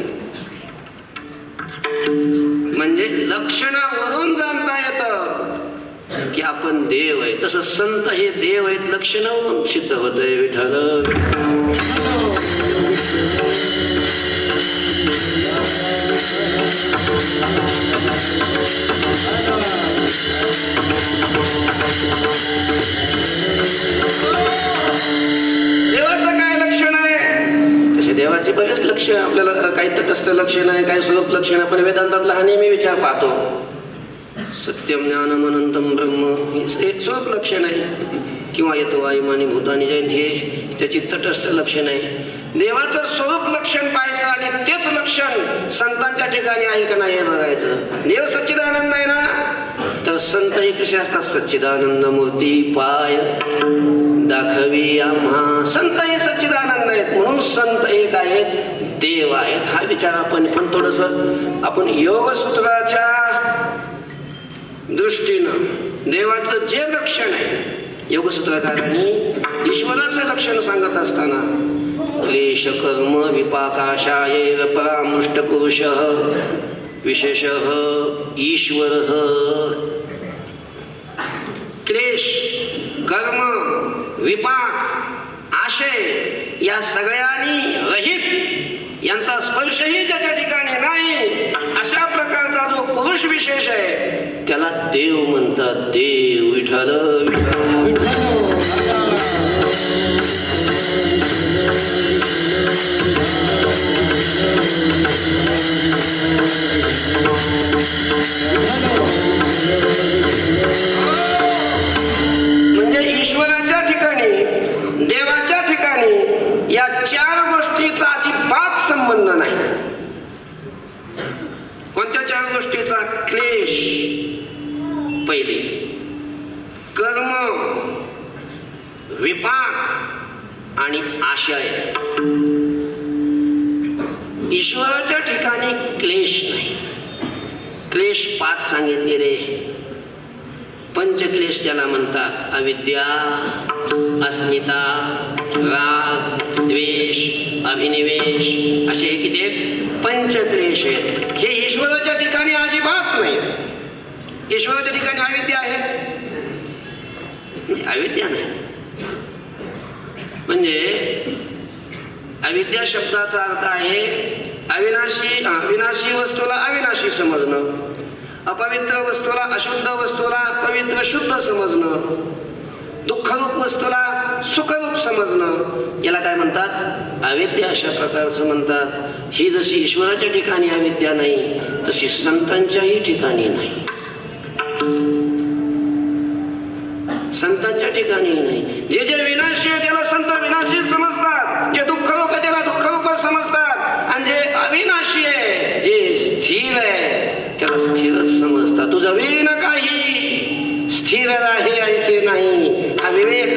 म्हणजे लक्षणावरून जाणता येतं की आपण देव आहे तसं संत हे देव आहेत लक्षणावरून सिद्ध होतंय विठ्ठल देवाचं काय लक्षण आहे तसे देवाचे बरेच लक्ष आपल्याला काही तटस्थ लक्षण आहे काही स्वरूप लक्षण आपण वेदांतातला हा नेहमी विचार पाहतो सत्यम ज्ञानम अनंतम ब्रह्म हे एक स्वरूप लक्षण आहे किंवा येतो आईमानी भूतानी जयंत हे त्याची तटस्थ लक्षण आहे देवाचं स्वरूप लक्षण पाहायचं आणि तेच लक्षण संतांच्या ठिकाणी आहे का नाही हे बघायचं देव सच्चिदानंद आहे ना तर संत हे कसे असतात सच्चिदानंद मूर्ती पाय दाखवी आम्हा संत हे सच्चिदानंद आहेत म्हणून संत एक आहेत देव आहेत हा विचार आपण पण थोडस आपण योगसूत्राच्या दृष्टीनं देवाचं जे लक्षण आहे योगसूत्रकारांनी ईश्वराचं लक्षण सांगत असताना क्लेश कर्म विपाकाशायैर परामृष्टपुरुषः विशेषः ईश्वरः क्लेश कर्म विपाक आशय या सगळ्यांनी रहित यांचा स्पर्शही ज्याच्या ठिकाणी नाही अशा प्रकारचा जो पुरुष विशेष आहे त्याला देव म्हणतात देव विठ्ठल म्हणजे ईश्वराच्या ठिकाणी देवाच्या ठिकाणी या चार गोष्टीचा अजिबात संबंध नाही कोणत्या चार गोष्टीचा क्लेश पहिले कर्म विपाक आणि आशय ईश्वराच्या ठिकाणी क्लेश नाही क्लेश 5 सांगितलेले पंचक्लेश ज्याला म्हणतात अविद्या अस्मिता राग द्वेष अभिनिवेश असे हे किती आहेत पंचक्लेश आहेत हे ईश्वराच्या ठिकाणी अजिबात नाही ईश्वराच्या ठिकाणी अविद्या आहे अविद्या नाही म्हणजे अविद्या शब्दाचा अर्थ आहे अविनाशी वस्तूला अविनाशी समजणं अपवित्र वस्तूला अशुद्ध वस्तूला पवित्र शुद्ध समजणं, दुःखरूप वस्तूला सुखरूप समजणं, याला काय म्हणतात? अविद्या अशा प्रकारचं म्हणतात. ही जशी ईश्वराच्या ठिकाणी अविद्या नाही तशी संतांच्याही ठिकाणी नाही, संतांच्या ठिकाणीही नाही. जे जे विनाशी आहे त्याला संत विनाशी समजतात, जे दुःखरूप आहे त्याला दुःखरूप समजतात, आणि जे अविनाशी आहे, जे स्थिर आहे त्याला स्थिरच समजतात. तुझं विण काही स्थिर आहे ऐसे नाही, हा विवेक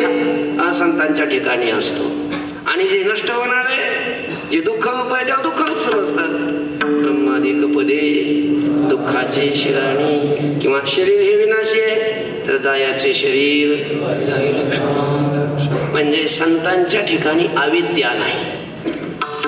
संतांच्या ठिकाणी असतो. आणि जे नष्ट होणार आहे, जे दुःखरूप आहे त्याला दुःखरूप समजतात. ब्रह्मादिक पदे दुःखाचे शिराणी, किंवा शरीर हे विनाशी आहे तर जायाचे शरीर. म्हणजे संतांच्या ठिकाणी अविद्या नाही,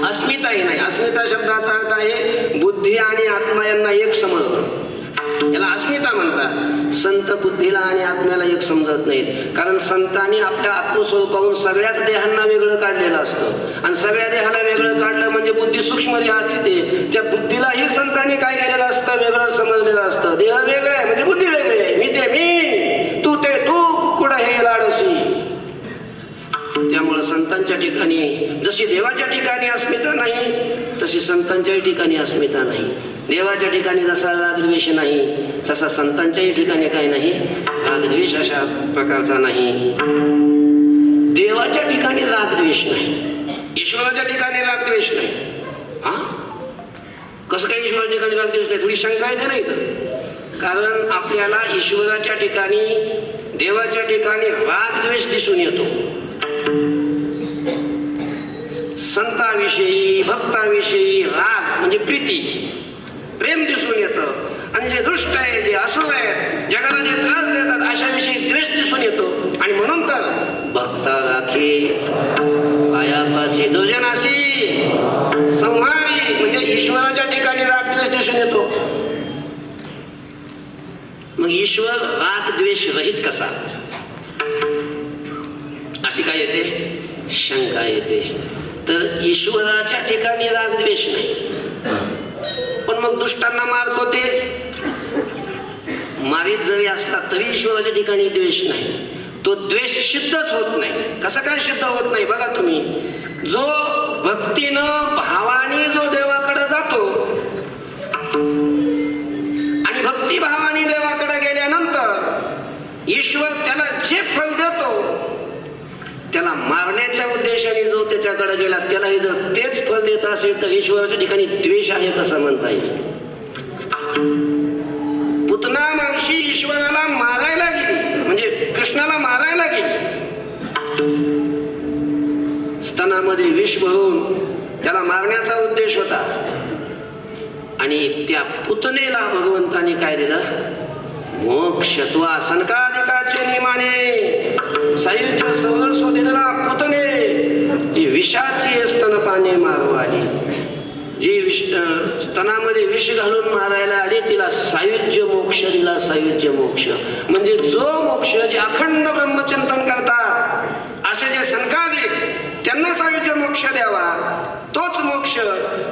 अस्मिताही नाही. अस्मिता शब्दाचा अर्थ आहे बुद्धी आणि आत्मा यांना एक समजणं, याला अस्मिता म्हणतात. संत बुद्धीला आणि आत्म्याला एक समजत नाहीत, कारण संतांनी आपल्या आत्मस्वरूपावरून सगळ्याच देहांना वेगळं काढलेलं असतं, आणि सगळ्या देहाला वेगळं काढलं म्हणजे बुद्धी सूक्ष्म देहात येते. त्या बुद्धीलाही संतांनी काय केलेलं असतं? वेगळं समजलेलं असतं. देह वेगळं आहे म्हणजे बुद्धी वेगळी आहे. मी ते मी, तू ते तू, कुकुड हे लाडसी. त्यामुळं संतांच्या ठिकाणी जशी देवाच्या ठिकाणी अस्मिता नाही तशी संतांच्याही ठिकाणी अस्मिता नाही. देवाच्या ठिकाणी जसा रागद्वेष नाही तसा संतांच्याही ठिकाणी काही नाही, रागद्वेष अशा प्रकारचा नाही. देवाच्या ठिकाणी रागद्वेष नाही, ईश्वराच्या ठिकाणी रागद्वेष नाही. हा कसं काही ईश्वराच्या ठिकाणी रागद्वेष नाही? थोडी शंका येते नाही तर, कारण आपल्याला ईश्वराच्या ठिकाणी देवाच्या ठिकाणी रागद्वेष दिसून येतो. संताविषयी भक्ताविषयी राग म्हणजे प्रीती प्रेम दिसून येतं, आणि जे दुष्ट आहे, जे असुर आहे, जगाला जे त्रास देतात अशाविषयी द्वेष दिसून येतो. आणि म्हणून तर भक्ता राखे पायापासी दुर्जनासी संहारी, म्हणजे ईश्वराच्या ठिकाणी राग द्वेष दिसून येतो. मग ईश्वर राग द्वेष रहित कसा? अशी काय येते? शंका येते. तर ईश्वराच्या ठिकाणी रागद्वेष नाही, पण मग दुष्टांना मारतो ते मारीत जरी असतात तरी ईश्वराच्या ठिकाणी द्वेष नाही. तो द्वेष सिद्धच होत नाही. कसं काय सिद्ध होत नाही? बघा तुम्ही, जो भक्तीनं भावाने जो देवाकडे जातो आणि भक्तिभावाने देवाकडे गेल्यानंतर ईश्वर त्याला जे फल देतो, त्याला मारण्याच्या उद्देशाने जो त्याच्याकडे गेला त्यालाही जर तेच फल देत असेल तर ईश्वराच्या ठिकाणी द्वेष आहे कसं म्हणता येईल? पुतना मावशी ईश्वराला मारायला गेली, म्हणजे कृष्णाला मारायला गेली, स्तनामध्ये विष भरून त्याला मारण्याचा उद्देश होता, आणि त्या पुतनेला भगवंताने काय दिलं? मोक्ष. त्वा सनकादिकाचे नियमाने सायुज्य सरस्वती दिला पुतने, जी विषाची स्तनपाने मारवाली, जी स्तनामध्ये विष घालून मारायला आली तिला सायुज्य मोक्ष दिला. सायुज्य मोक्ष म्हणजे जो मोक्ष जे अखंड ब्रह्मचिंतन करतात असे जे सनकादिक त्यांना सायुज्य मोक्ष द्यावा, तोच मोक्ष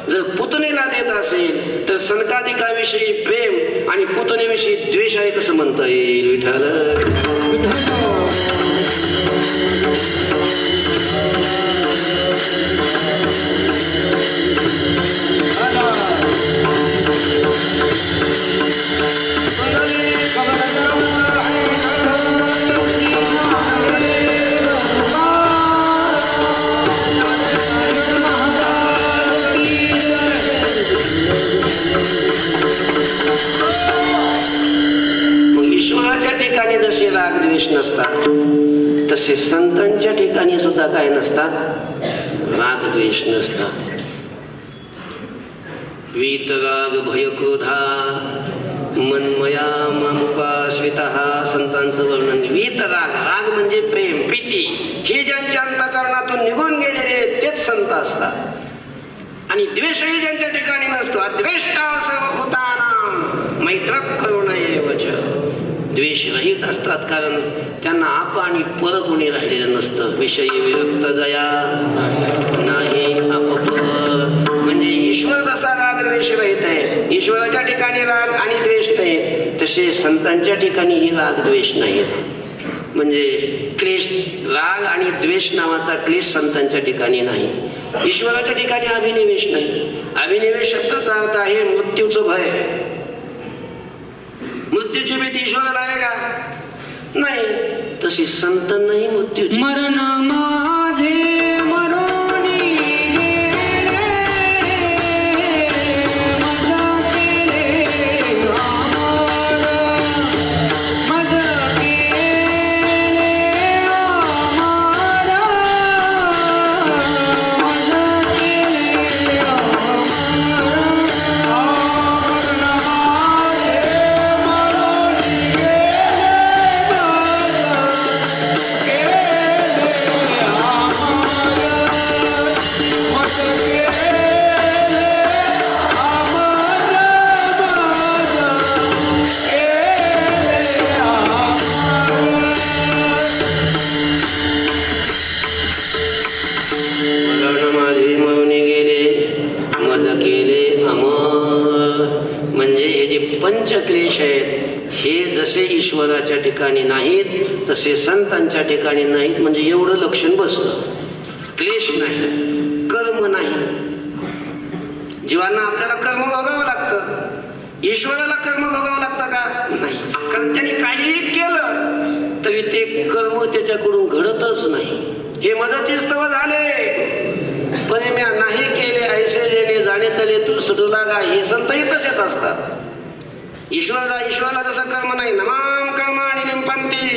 जर पुतनेला देत असेल तर सनकादिकाविषयी प्रेम आणि पुतनेविषयी द्वेष आहे कसं म्हणता येईल? विठ्ठल जसे रागद्वेष नसतात तसे संतांच्या ठिकाणी सुद्धा काय नसतात? रागद्वेष नसतात. वीतराग भय क्रोधा मनमया मामुपाश्रितः. संतांचं वर्णन. वीतराग, राग म्हणजे प्रेम प्रीती, हे ज्यांच्या अंतःकरणातून निघून गेलेले तेच संत असतात. आणि द्वेषही ज्यांच्या ठिकाणी नसतो. अद्वेष्टा सर्वभूतानां मैत्र करुणैवच. द्वेष रहित असतात कारण त्यांना आप आणि पर कोणी राहिलेलं नसतं. विषयी विरक्त जया नाही अपपर. म्हणजे ईश्वर जसा रागद्वेष रहित आहे ईश्वराच्या ठिकाणी राग आणि द्वेष नाही, तसे संतांच्या ठिकाणीही राग द्वेष नाही. म्हणजे क्लेश, राग आणि द्वेष नावाचा क्लेश संतांच्या ठिकाणी नाही. ईश्वराच्या ठिकाणी अभिनिवेश नाही. अभिनिवेश शब्दाचा अर्थ आहे मृत्यूचं भय. मृत्यूची भीती ईश्वराला आहे का? नाही. तशी संतांनाही मृत्यूची. मरण माझे मरोनी गेले, मज केले अमर, मज केले अमर, मज केले अमर. माझे मौनी गेले, मज केले अमर. म्हणजे हे जे पंचक्लेश आहेत हे जसे ईश्वराच्या ठिकाणी नाहीत तसे संतांच्या ठिकाणी नाहीत. म्हणजे एवढं लक्षण बसलं. क्लेश नाही, कर्म नाही. जीवांना आपल्याला कर्म भोगावं लागतं. ईश्वराला कर्म भोगावं लागतं का? नाही. कारण त्यांनी काहीही केलं तरी ते कर्म त्याच्याकडून घडतच नाही. हे मदतचे स्तव झाले पण म्या नाही केले ऐसे जेणे जाणे तले तू सुटू लागा. हे संत इथंच येत असतात. ईश्वराला जसं कर्म नाही. नमाम कर्माणि लिंपंती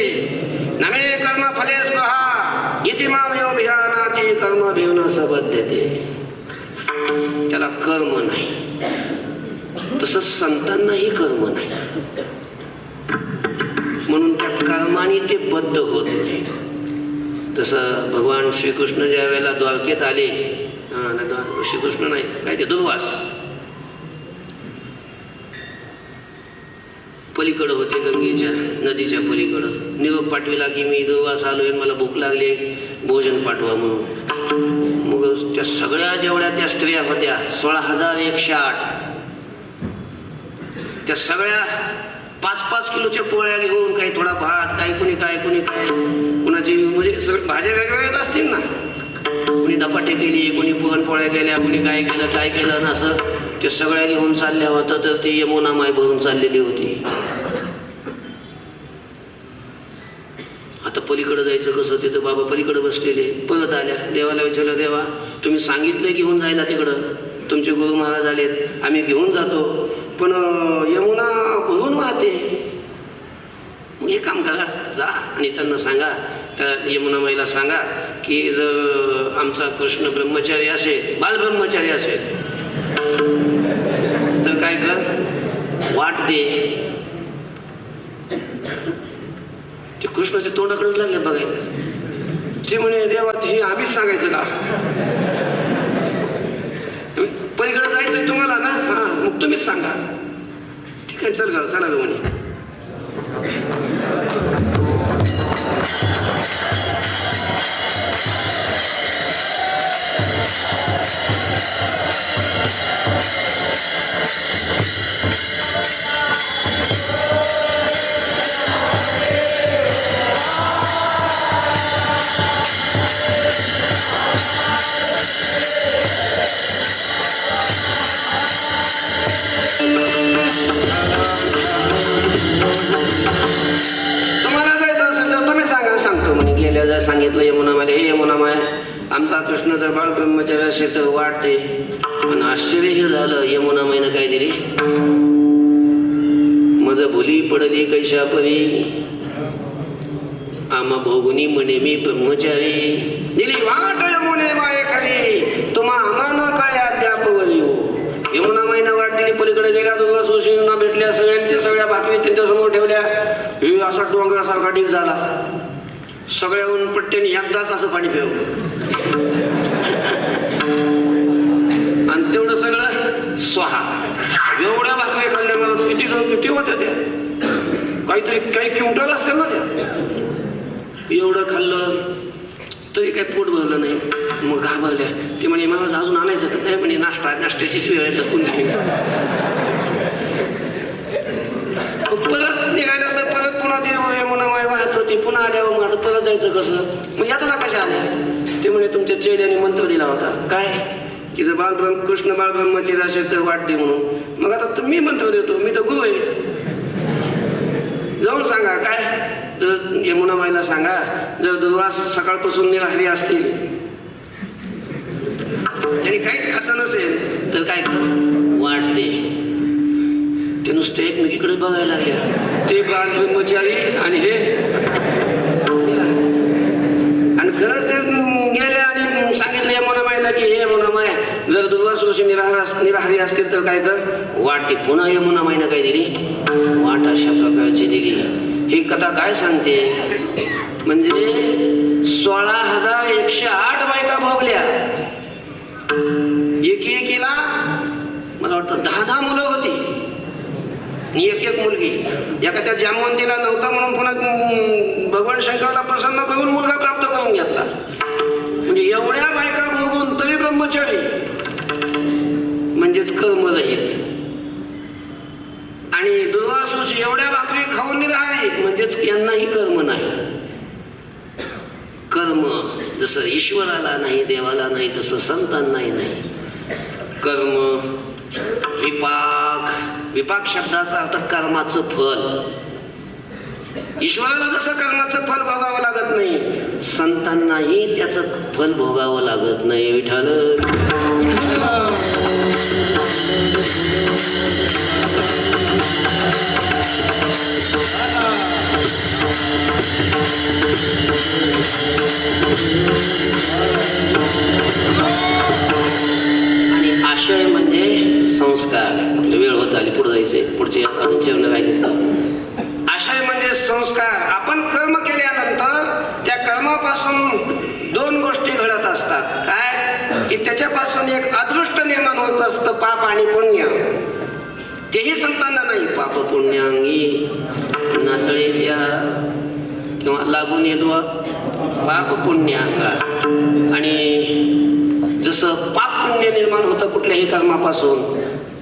नमे कर्म फले स्वहा इति माम योभियानाति कर्म भिवना सबद्धते. त्याला कर्म नाही. तसं संतांनाही कर्म नाही. म्हणून त्या कर्माने ते बद्ध होत नाही. जसं भगवान श्रीकृष्ण ज्या वेळेला द्वारकेत आले, श्रीकृष्ण नाही काय ते दुर्वास पलीकडं होते, गंगेच्या नदीच्या पलीकडं. निरोप पाठविला की मी दुर्वास आलोय, मला भूक लागली, भोजन पाठवा म्हणून. मग त्या सगळ्या जेवढ्या त्या स्त्रिया होत्या 16,108 त्या सगळ्या 5-5 किलोच्या पोळ्या घेऊन, काही थोडा भात, काही कुणी काय कुणाची म्हणजे सगळं भाज्या वेगवेगळ्याच असतील ना. कुणी धपाटे केली, कुणी पुरणपोळ्या केल्या, कुणी काय केलं ना असं ते सगळ्या घेऊन चालल्या होत्या. तर ती यमुना माय भरून चाललेली होती. आता पलीकडं जायचं कसं? तिथं बाबा पलीकडं बसलेले. परत आल्या, देवाला विचारलं, देवा तुम्ही सांगितलंय घेऊन जायला तिकडं, तुमचे गुरु महाराज आलेत, आम्ही घेऊन जातो, पण यमुना भरून वाहते. मग हे काम करा, जा आणि त्यांना सांगा, त्या यमुनामाईला सांगा की जर आमचा कृष्ण ब्रह्मचारी असेल, बालब्रह्मचारी असेल तर काय कर, वाट दे. ते कृष्णाच्या तोंडाकडेच लागले बघायला. ते म्हणे, देवा हे आम्हीच सांगायचं का? पलीकडे जायचं तुम्हाला ना? हा, मग तुम्हीच सांगा. ठीक आहे, चल गा, चला ग म्हणे. तुम्हाला जायचं असेल तर तुम्ही सांगा, सांगतो म्हणे. गेल्या जर सांगितलं यमुनामाईला, हे यमुनामाई आमचा कृष्ण जर बाळ ब्रह्मचारी असेल तर वाटते. पण आश्चर्य हे झालं, यमुनामाईनं काय दिली? मज भुली पडली कैशा परी आम भोगुनी म्हणे मी ब्रह्मचारी. दिली वाट यमुने माये खाली तुम्हा आम्हा न कळे अद्याप वरियो. यमुनामाईनं वाट दिली. पलीकडे गेल्या, दोघा सुशीलना भेटल्या, सगळ्यांच्या सगळ्या बातमी त्यांच्यासमोर ठेवल्या. हे असा डोंगरासारखा ढीग झाला. सगळ्याहून पट्ट्याने एकदाच असं पाणी पिवलं आणि तेवढं सगळं स्वाहा. एवढ्या भाकरी खाल्ल्या, मला किती होत्या त्या, काही क्विंटल असतील ना त्या. एवढं खाल्लं तरी काही पोट भरलं नाही. मग घाबरल्या. ते म्हणे मला अजून आणायचं का? नाही म्हणे नाश्त्याचीच वेळ आहे, ढकून घेईन. परत निघाल्यानंतर परत पुन्हा ते यमुना माय वाहत होती. पुन्हा आल्यावर मग आता परत जायचं कसं? म्हणजे आता कशा आले? ते म्हणे तुमच्या चेल्याने मंत्र दिला होता. काय? की जर कृष्ण बाळब्रह्माची असेल तर वाटते म्हणून. मग आता मी मंत्र देतो, मी तर गुरु आहे. जाऊन सांगा. काय? तर यमुना माईला सांगा, जर दुर्वास सकाळपासून निराहारी असतील, त्यांनी काहीच खाल्लं नसेल तर काय कर? वाटते. ते नुसते एकमेकीकडे बघायला लागले. ते बाळब्रह्मचारी आणि हे. आणि खरंच ते गेले आणि सांगितलं यमुना माईला की हे यमुना माय, जर दुर्वास ऋषी निराहारी असतील तर काय कर? वाटते. पुन्हा यमुना माईनं काय दिली? वाट अशा प्रकारची दिली. ही कथा काय सांगते? म्हणजे 16,108 बायका भोगल्या. एकीला मला वाटतं 10 मुलं होती आणि एक मुलगी. एखाद्या जामवंतीला नव्हता म्हणून पुन्हा भगवान शंकराला प्रसन्न करून मुलगा प्राप्त करून घेतला. म्हणजे एवढ्या बायका भोगून तरी ब्रह्मचारी, म्हणजेच कर्मरहित. आणि दुर्वासूची एवढ्या भाकरी खाऊन निराहारी, म्हणजेच यांनाही कर्म नाही. कर्म जसं ईश्वराला नाही, देवाला नाही, तसं संतांनाही नाही. कर्म विपाक शब्दाचा अर्थ कर्माचं फल. ईश्वराला जसं कर्माचं फल भोगावं लागत नाही, संतांनाही त्याचं फल भोगावं लागत नाही. विठ्ठल आणि आशय म्हणजे संस्कार. वेळ होत आली, पुढे जायचे. पुढचे अजून जेवण राहिले. आशय म्हणजे संस्कार. आपण कर्म केल्यानंतर त्या कर्मापासून 2 गोष्टी घडत असतात. काय? की त्याच्यापासून एक अदृष्ट निर्माण होत असतं, पाप आणि पुण्य. तेही संतांना नाही. पाप पुण्याअंगी नातळे द्या किंवा लागून येतो पाप पुण्याअंगा. आणि जसं पाप पुण्य निर्माण होतं कुठल्याही कर्मापासून,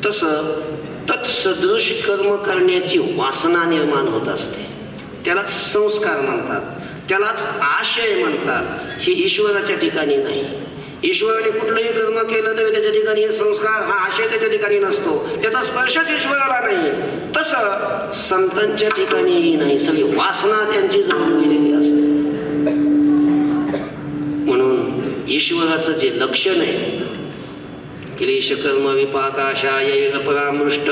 तसं तत्सदृश कर्म करण्याची वासना निर्माण होत असते. त्यालाच संस्कार म्हणतात, त्यालाच आशय म्हणतात. हे ईश्वराच्या ठिकाणी नाही. ईश्वराने कुठलंही कर्म केलं तरी त्याच्या ठिकाणी हे संस्कार, हा आशय त्याच्या ठिकाणी नसतो. त्याचा स्पर्शच ईश्वराला नाही. तसं संतांच्या ठिकाणीही नाही. सगळी वासना त्यांची जळून गेलेली असते. म्हणून ईश्वराचं जे लक्षण आहे, क्लेश कर्म विपाकाशाय परामृष्ट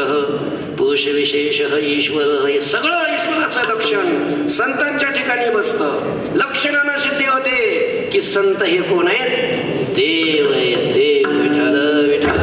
पुरुष विशेष ईश्वर, हे सगळं ईश्वराचं लक्षण संतांच्या ठिकाणी बसतं. लक्षणानं सिद्धी होते की संत हे कोण आहेत? देव आहे. देव. विठ्ठल विठ्ठल.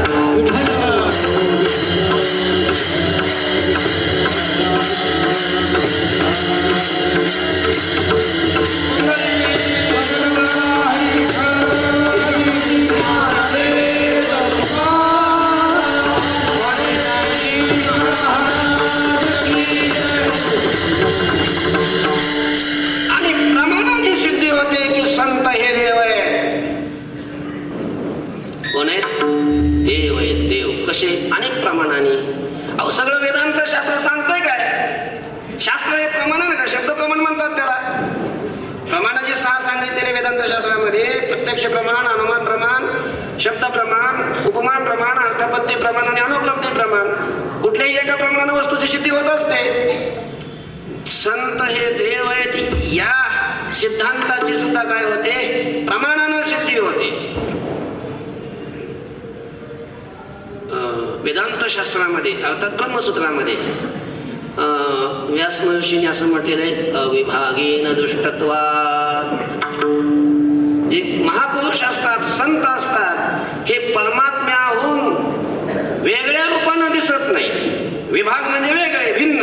आणि प्रमाणाने सिद्धी होते की संत हे देव आहे. कोण आहेत? देव आहेत. देव कसे? अनेक प्रमाणाने. अहो सगळं वेदांत शास्त्र सांगतंय काय? शास्त्र हे प्रमाण का? शब्द प्रमाण म्हणतात त्याला. प्रमाणाचे 6 सांगितलेले वेदांत शास्त्रामध्ये: प्रत्यक्ष प्रमाण, अनुमान प्रमाण, शब्द प्रमाण, उपमान प्रमाण, अर्थपत्ती प्रमाण आणि अनुपलब्धी प्रमाण. कुठल्याही एका प्रमाणाने वस्तूची सिद्धी होत असते. संत हे देव आहेत या सिद्धांताची सुद्धा काय होते? प्रमाणानं सिद्धी होते. वेदांत शास्त्रामध्ये अर्थात ब्रह्मसूत्रामध्ये व्यास महर्षींनी असं म्हटलेलं आहे, अविभागेन दृष्टत्वात्. जे महापुरुष असतात, संत असतात, हे परमात्म्याहून वेगळ्या रूपानं दिसत नाही. विभाग म्हणजे वेगळे, भिन्न.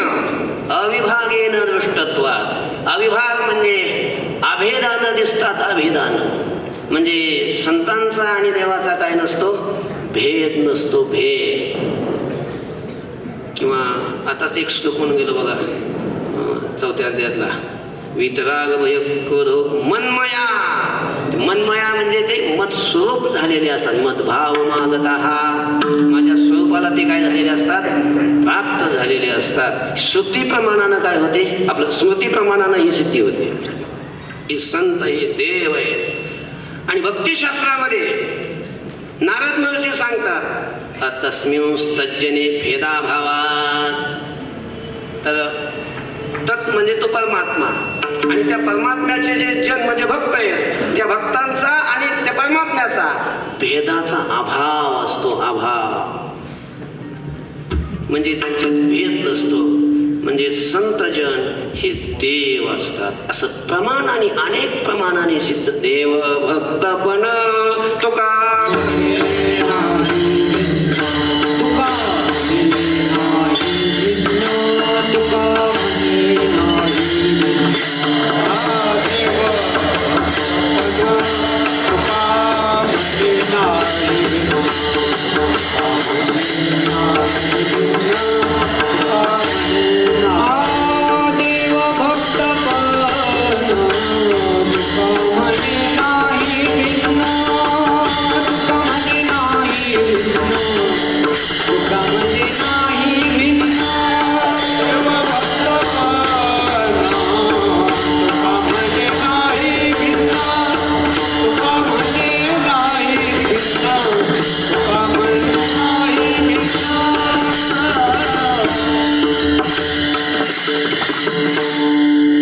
अविभागेन दृष्टत्वात्. अविभाग म्हणजे अभेदानं दिसतात. अभेदान म्हणजे संतांचा आणि देवाचा काय नसतो? भेद नसतो. भेद. किंवा आताच एक श्लोक म्हणून गेलो बघा, 4थ्या अध्यायातला: वितराग भय क्रोध मनमया. स्वरूप झालेले असतात. मद्भाव मागतः, माझ्या स्वरूपाला ते काय झालेले असतात, प्राप्त झालेले असतात. श्रुती प्रमाणानं काय होते, आपलं स्मृती प्रमाणानं ही सिद्धी होते की संत हे देव आहेत. आणि भक्तिशास्त्रामध्ये नारद महर्षी सांगतात तस्मिंस्तज्जने भेदाभावात, तर तत् म्हणजे तो परमात्मा आणि त्या परमात्म्याचे जे जन म्हणजे भक्त आहेत, त्या भक्तांचा आणि त्या परमात्म्याचा भेदाचा अभाव असतो. अभाव म्हणजे त्यांच्यात भेद नसतो. म्हणजे संतजन हे देव असतात असं प्रमाणाने, अनेक प्रमाणाने सिद्ध. देव भक्तपण तुका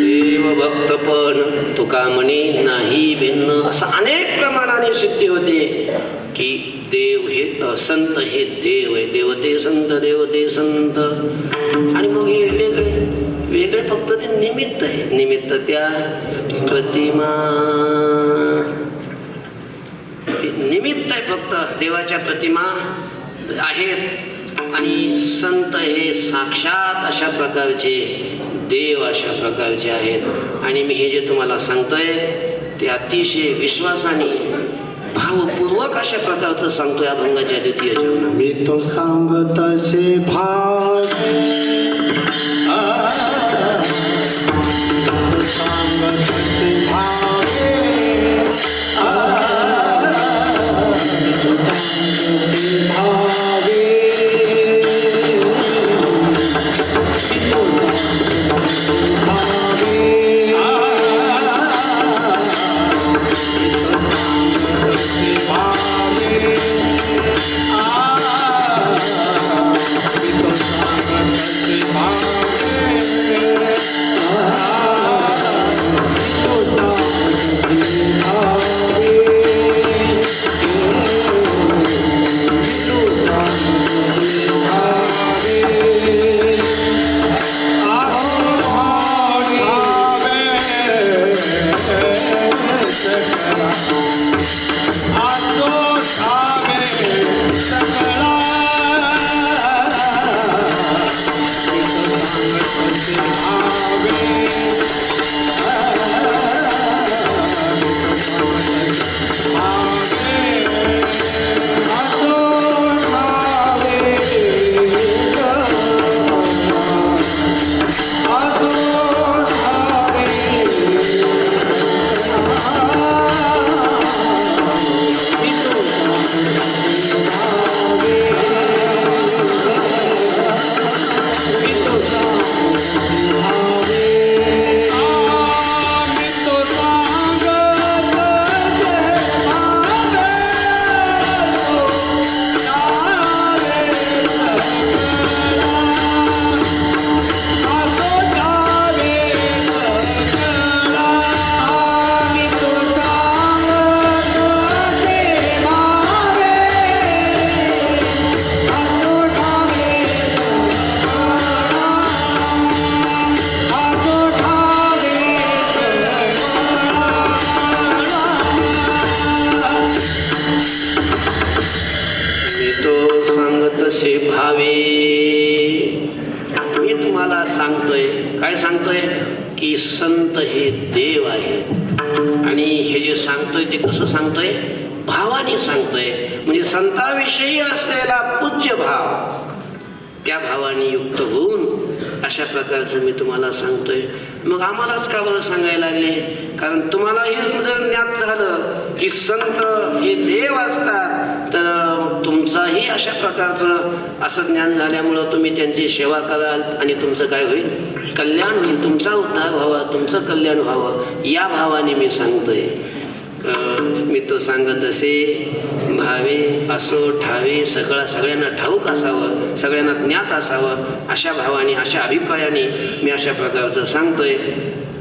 देव भक्त तुका म्हणे नाही भिन्न, असं अनेक प्रमाणाने सिद्धी होते की देव हे संत हे देव आहे. देवते संत, देवते संत. आणि मग हे वेगळे वेगळे फक्त ते निमित्त आहे. निमित्त त्या प्रतिमा, निमित्त आहे फक्त. देवाच्या प्रतिमा आहेत आणि संत हे साक्षात अशा प्रकारचे देव अशा प्रकारचे आहेत. आणि मी हे जे तुम्हाला सांगतोय ते अतिशय विश्वासाने भावपूर्वक अशा प्रकारचं सांगतोय अभंगाच्या द्वितीय चरणात. मी तो सांगत असे भाव सांगत असे तसे भावे. मी तुम्हाला सांगतोय, काय सांगतोय की संत हे देव आहेत. आणि हे जे सांगतोय ते कसं सांगतोय, भावाने सांगतोय. म्हणजे संताविषयी असलेला पूज्य भाव, त्या भावाने युक्त होऊन अशा प्रकारचं मी तुम्हाला सांगतोय. मग आम्हालाच का बरं सांगायला लागले, कारण तुम्हाला हे जर ज्ञात झालं की संत हे देव असतात, तर तुमचाही अशा प्रकारचं असं ज्ञान झाल्यामुळं तुम्ही त्यांची सेवा कराल आणि तुमचं काय होईल, कल्याण होईल, तुमचा उद्धार व्हावा, तुमचं कल्याण व्हावं, या भावाने मी सांगतोय. मी तो सांगत असे, भावे असो ठावे सगळ्यांना ठाऊक असावं, सगळ्यांना ज्ञात असावं, अशा भावाने अशा अभिप्रायाने मी अशा प्रकारचं सांगतोय.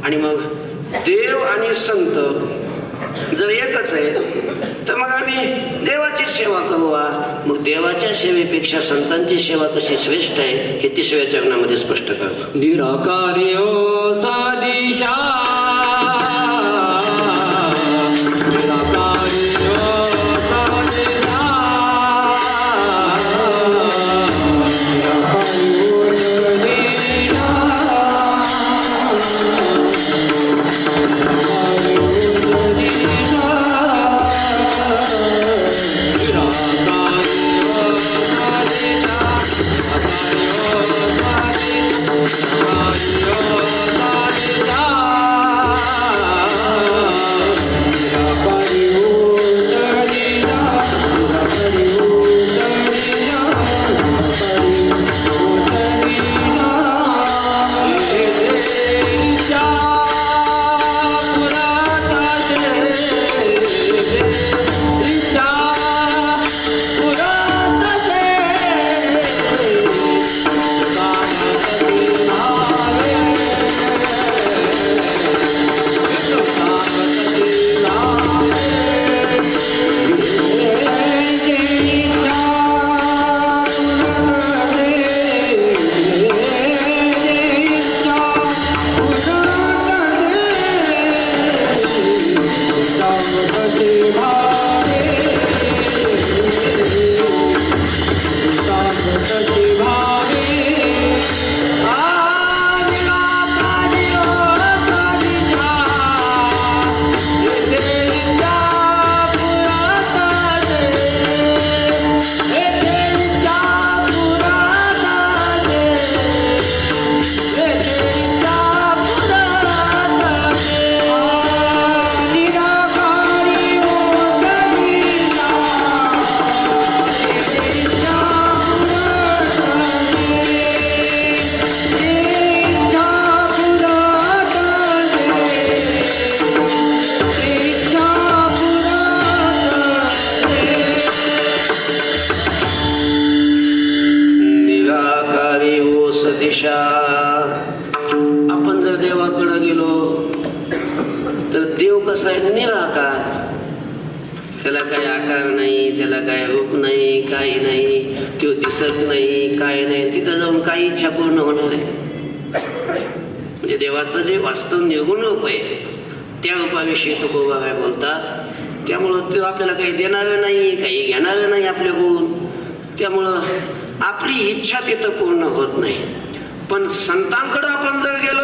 आणि मग देव आणि संत जर एकच आहे तर मग आम्ही देवाची सेवा करू. मग देवाच्या सेवेपेक्षा संतांची सेवा कशी श्रेष्ठ आहे हे 3व्या चरणामध्ये स्पष्ट करतो. निराकार्य सादिशा आपण जर देवाकडे गेलो तर देव कसा आहे, निराकार. त्याला काही आकार नाही, त्याला काही रूप नाही, काही नाही, तो दिसत नाही, काय नाही. तिथं जाऊन काही इच्छा पूर्ण होणार आहे. म्हणजे देवाचं जे वास्तव निर्गुण रूप आहे त्या रूपाविषयी तुकोबा काय बोलतात. त्यामुळं तो आपल्याला काही देणारं नाही, काही घेणारं नाही आपल्याकडून. त्यामुळं आपली इच्छा तिथं पूर्ण होत नाही. पण संतांकडे आपण जर गेलो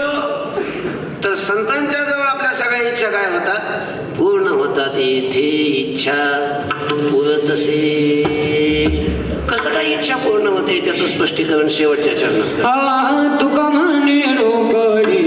तर संतांच्या जवळ आपल्या सगळ्या इच्छा काय होतात, पूर्ण होतात. येथे इच्छा पुरत असे. कसं काय इच्छा पूर्ण होते त्याचं स्पष्टीकरण शेवटच्या चरणात. तुका म्हणे रोकडी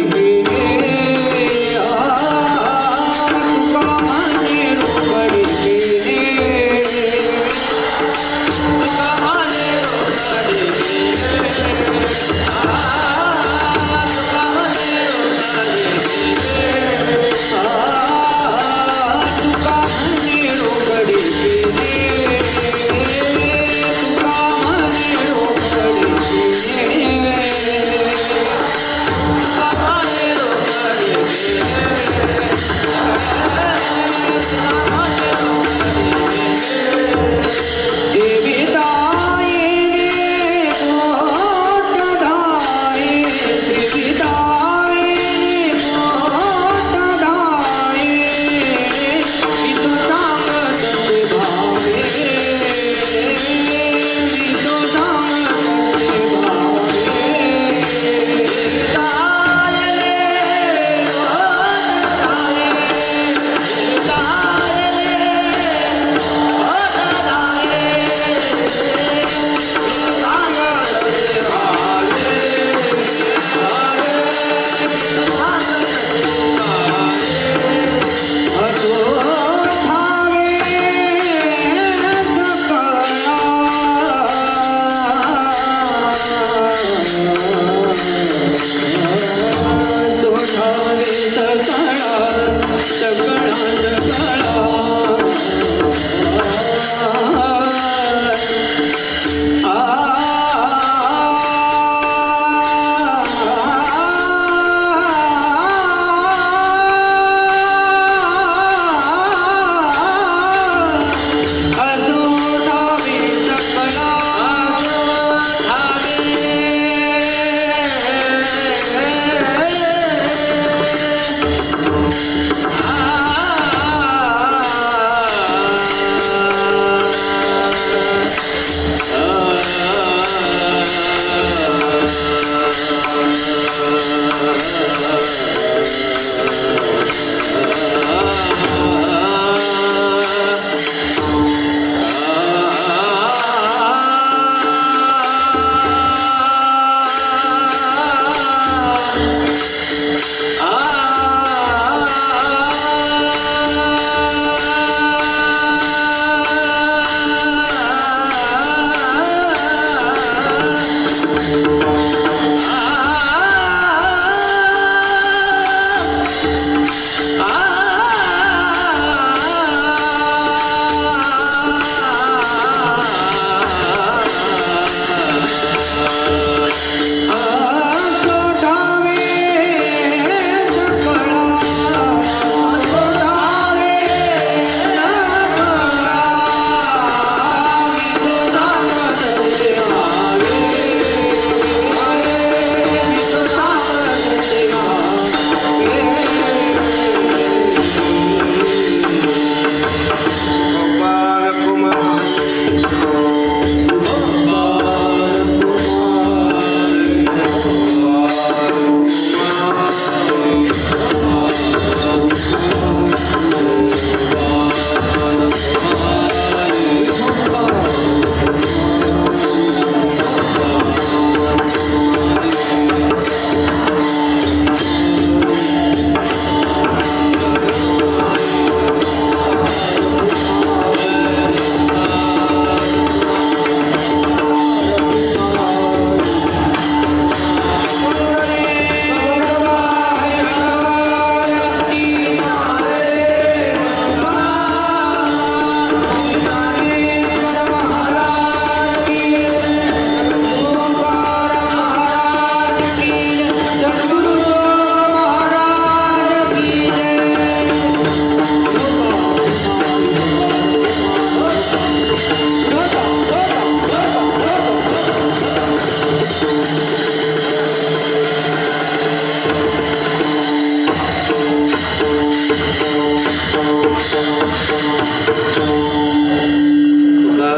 तुका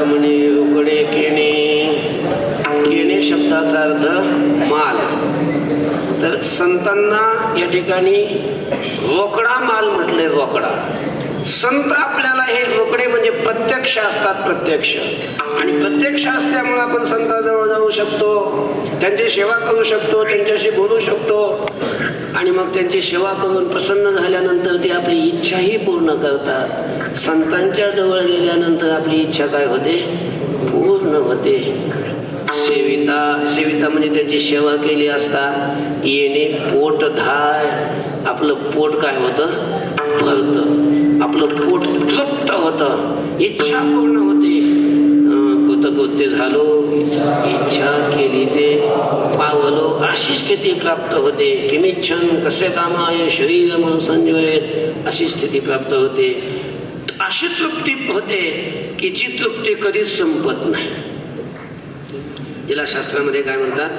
म्हणे रोकडे केणे. केणे शब्दाचा अर्थ माल. तर संतांना या ठिकाणी रोकडा माल म्हटले. रोकडा संत आपल्याला हे रोकडे म्हणजे प्रत्यक्ष असतात. प्रत्यक्ष आणि प्रत्यक्ष असल्यामुळे आपण संतांजवळ जाऊ शकतो, त्यांची सेवा करू शकतो, त्यांच्याशी बोलू शकतो आणि मग त्यांची सेवा करून प्रसन्न झाल्यानंतर ते आपली इच्छाही पूर्ण करतात. संतांच्या जवळ गेल्यानंतर आपली इच्छा काय होते? पूर्ण होते. सेविता म्हणजे त्यांची सेवा केली असता. येणे पोट धाय. आपलं पोट काय होतं? भरतं. आपलं पोट तृप्त होतं, इच्छा पूर्ण होते. कृतकृत्य झालो, इच्छा केली ते पावलो, अशी स्थिती प्राप्त होते. किमिच्छन कसे कामाय शरीर मन संजयेत, अशी स्थिती प्राप्त होते. अशी तृप्ती होते की जी तृप्ती कधीच संपत नाही. जिला शास्त्रामध्ये काय म्हणतात?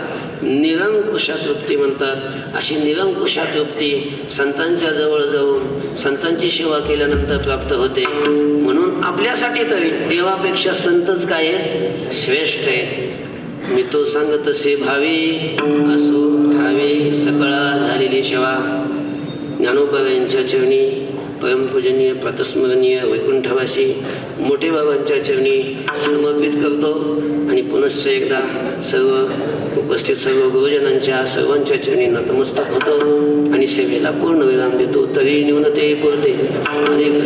निरंकुशा तृप्ती म्हणतात. अशी निरंकुशा तृप्ती संतांच्या जवळ जाऊन संतांची सेवा केल्यानंतर प्राप्त होते. म्हणून आपल्यासाठी तरी देवापेक्षा संतच काय आहेत? श्रेष्ठ आहेत. मी तो सांगत तसे भावे असो ठावे सकळा झालेली सेवा ज्ञानोबा यांच्या चरणी परमपूजनीय प्रातस्मरणीय वैकुंठवासी मोठे बाबांच्या चरणी समर्पित करतो आणि पुनश्च एकदा सर्व उपस्थित सर्व गुरुजनांच्या सर्वांच्या चरणी नतमस्तक होतो आणि सेवेला पूर्ण विराम देतो. तरी न्यूनते पुरते अनेक